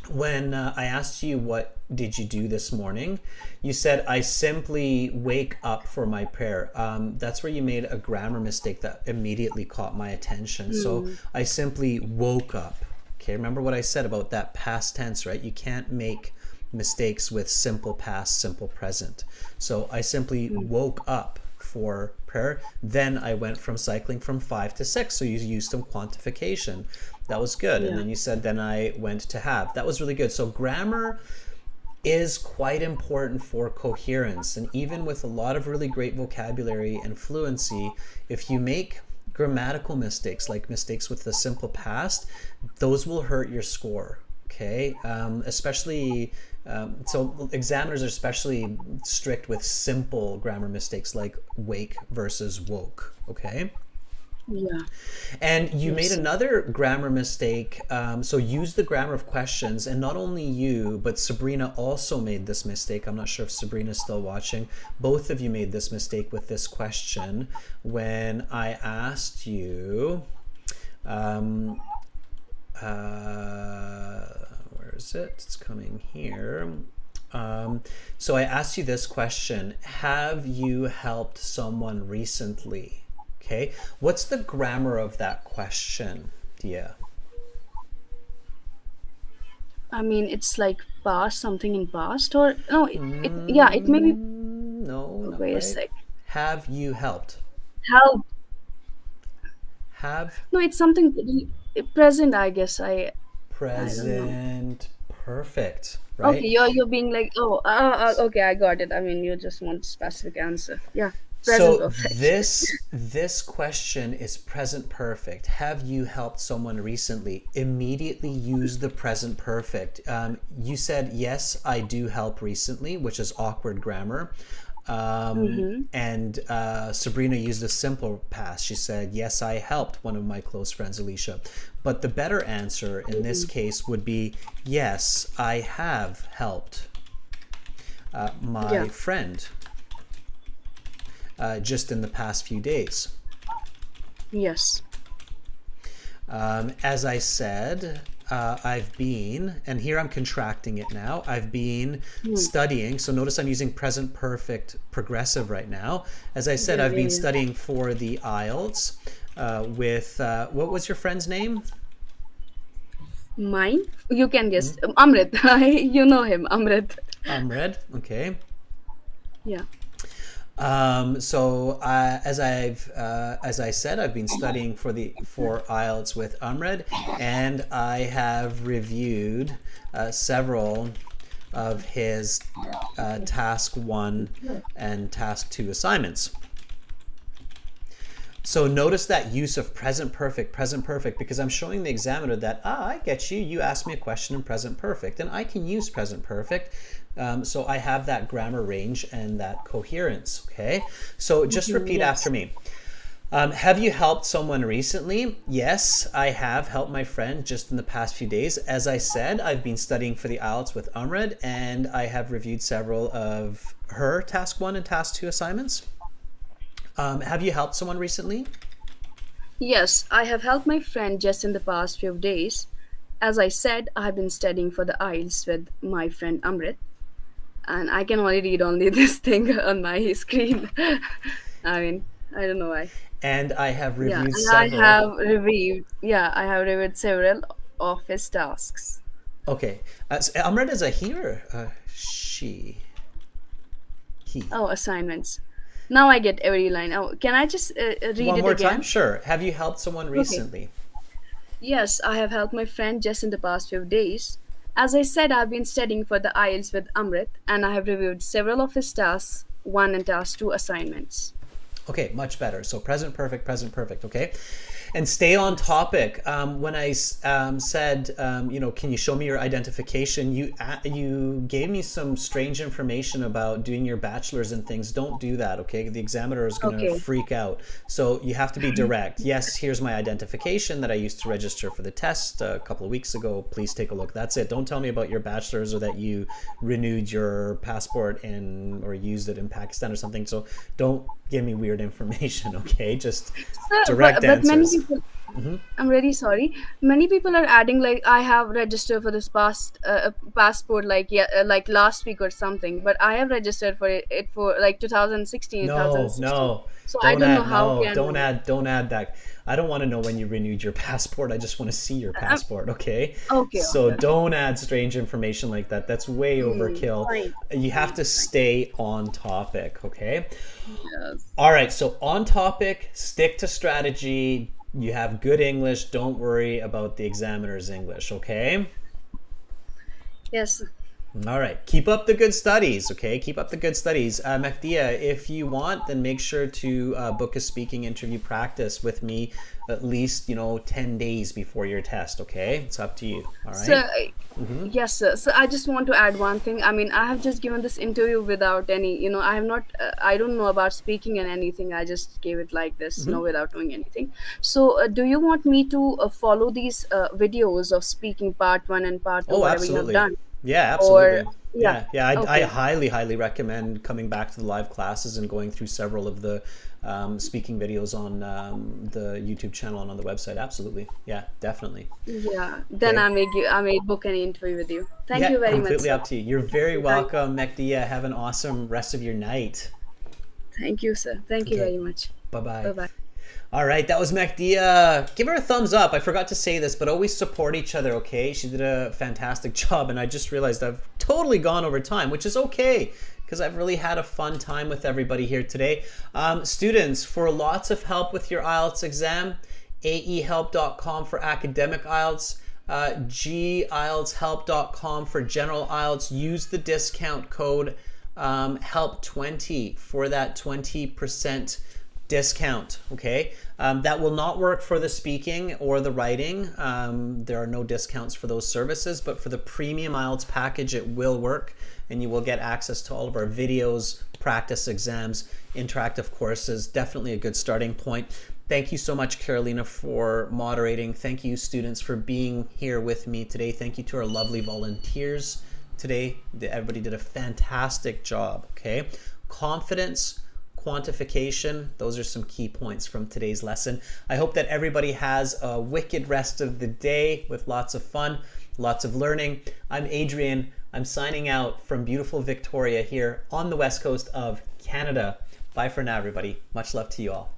When I asked you what did you do this morning, you said, I simply wake up for my prayer. That's where you made a grammar mistake that immediately caught my attention. So I simply woke up. Okay, remember what I said about that past tense, right? You can't make mistakes with simple past, simple present. So I simply woke up for prayer. Then I went from cycling from 5 to 6. So you used some quantification. That was good. And then you said, then I went to have. That was really good. So grammar is quite important for coherence. And even with a lot of really great vocabulary and fluency, if you make grammatical mistakes, like mistakes with the simple past, those will hurt your score. Okay, especially so examiners are especially strict with simple grammar mistakes like wake versus woke. Okay. Yeah. And you made another grammar mistake. So use the grammar of questions, and not only you, but Sabrina also made this mistake. I'm not sure if Sabrina's still watching. Both of you made this mistake with this question when I asked you. Where is it? It's coming here. So I asked you this question: have you helped someone recently? Okay, what's the grammar of that question, Dia? I mean, it's like past, something in past, or no? It may be. No, not Wait a quite. sec. Have you helped? How? Have No, it's something present. I guess I don't know. present perfect, right? Okay, you're being like, okay, I got it. I mean, you just want specific answer. Yeah, present So perfect. this question is present perfect. Have you helped someone recently? Immediately use the present perfect. You said, yes, I do help recently, which is awkward grammar. And Sabrina used a simple past. She said, yes, I helped one of my close friends, Alicia. But the better answer in this case would be, yes, I have helped my friend just in the past few days. Yes. As I said, I've been, and here I'm contracting it now, I've been studying. So notice I'm using present perfect progressive right now. As I said, I've been studying for the IELTS with, what was your friend's name? Mine? You can guess. Amrit. You know him, Amrit. Amred, okay. Yeah. So as I said, I've been studying for IELTS with Amred, and I have reviewed several of his task 1 and task 2 assignments. So notice that use of present perfect, because I'm showing the examiner that, I get you. You asked me a question in present perfect, and I can use present perfect. So I have that grammar range and that coherence, okay? So just repeat after me. Have you helped someone recently? Yes, I have helped my friend just in the past few days. As I said, I've been studying for the IELTS with Amred, and I have reviewed several of her task 1 and task 2 assignments. Have you helped someone recently? Yes, I have helped my friend just in the past few days. As I said, I have been studying for the IELTS with my friend Amrit. And I can only read only this thing on my screen. I mean, I don't know why. And I have reviewed and several. I have reviewed several of his tasks. Okay. So Amrit is a he or she? Oh, assignments. Now I get every line. Oh, can I just read One it more again? time? Sure. Have you helped someone Okay. recently? Yes, I have helped my friend just in the past few days. As I said, I've been studying for the IELTS with Amrit, and I have reviewed several of his tasks 1 and task 2 assignments. Okay, much better. So present perfect, okay? And stay on topic. When I said, can you show me your identification? You gave me some strange information about doing your bachelor's and things. Don't do that, okay? The examiner is going to Okay. freak out. So you have to be direct. Yes, here's my identification that I used to register for the test a couple of weeks ago. Please take a look. That's it. Don't tell me about your bachelor's or that you renewed your passport or used it in Pakistan or something. So don't give me weird information, okay? Just Sir, direct but many answers. people, I'm really sorry. Many people are adding like I have registered for this passport like like last week or something, but I have registered for it for like 2016, No, 2016. no, So I don't know how can. don't add that. I don't want to know when you renewed your passport. I just want to see your I'm, passport, okay? okay, So okay, okay. don't add strange information like that. That's way overkill. Fine, You have to fine. stay on topic, okay? Yes. All right, so on topic, stick to strategy. You have good English. Don't worry about the examiner's English, okay? Yes. All right. Keep up the good studies, okay? Keep up the good studies. Mehdia, if you want, then make sure to book a speaking interview practice with me at least, 10 days before your test, okay? It's up to you, all So, right? yes, sir. So I just want to add one thing. I mean, I have just given this interview without any, I have not, I don't know about speaking and anything. I just gave it like this, without knowing anything. So, do you want me to follow these videos of speaking part 1 and part 2, Oh, whatever you have absolutely. done? Yeah, Or, absolutely. yeah. Yeah. I Okay. highly recommend coming back to the live classes and going through several of the speaking videos on the YouTube channel and on the website. Absolutely. Yeah, definitely. Yeah. Then Okay. I may book an interview with you. Thank Yeah, you very much, completely sir. up to you. You're very Thank, welcome, Mehdia. Have an awesome rest of your night. thank you, sir. Thank you Okay. very much. Bye-bye. Bye bye. All right, that was Mehdia. Give her a thumbs up. I forgot to say this, but always support each other, okay? She did a fantastic job, and I just realized I've totally gone over time, which is okay because I've really had a fun time with everybody here today. Students, for lots of help with your IELTS exam, aehelp.com for academic IELTS, gieltshelp.com for general IELTS. Use the discount code HELP20 for that 20% discount, okay? That will not work for the speaking or the writing. There are no discounts for those services, but for the premium IELTS package, it will work, and you will get access to all of our videos, practice exams, interactive courses. Definitely a good starting point. Thank you so much, Carolina, for moderating. Thank you, students, for being here with me today. Thank you to our lovely volunteers today. Everybody did a fantastic job, okay? Confidence, quantification, those are some key points from today's lesson. I hope that everybody has a wicked rest of the day with lots of fun, lots of learning. I'm Adrian. I'm signing out from beautiful Victoria here on the west coast of Canada. Bye for now, everybody. Much love to you all.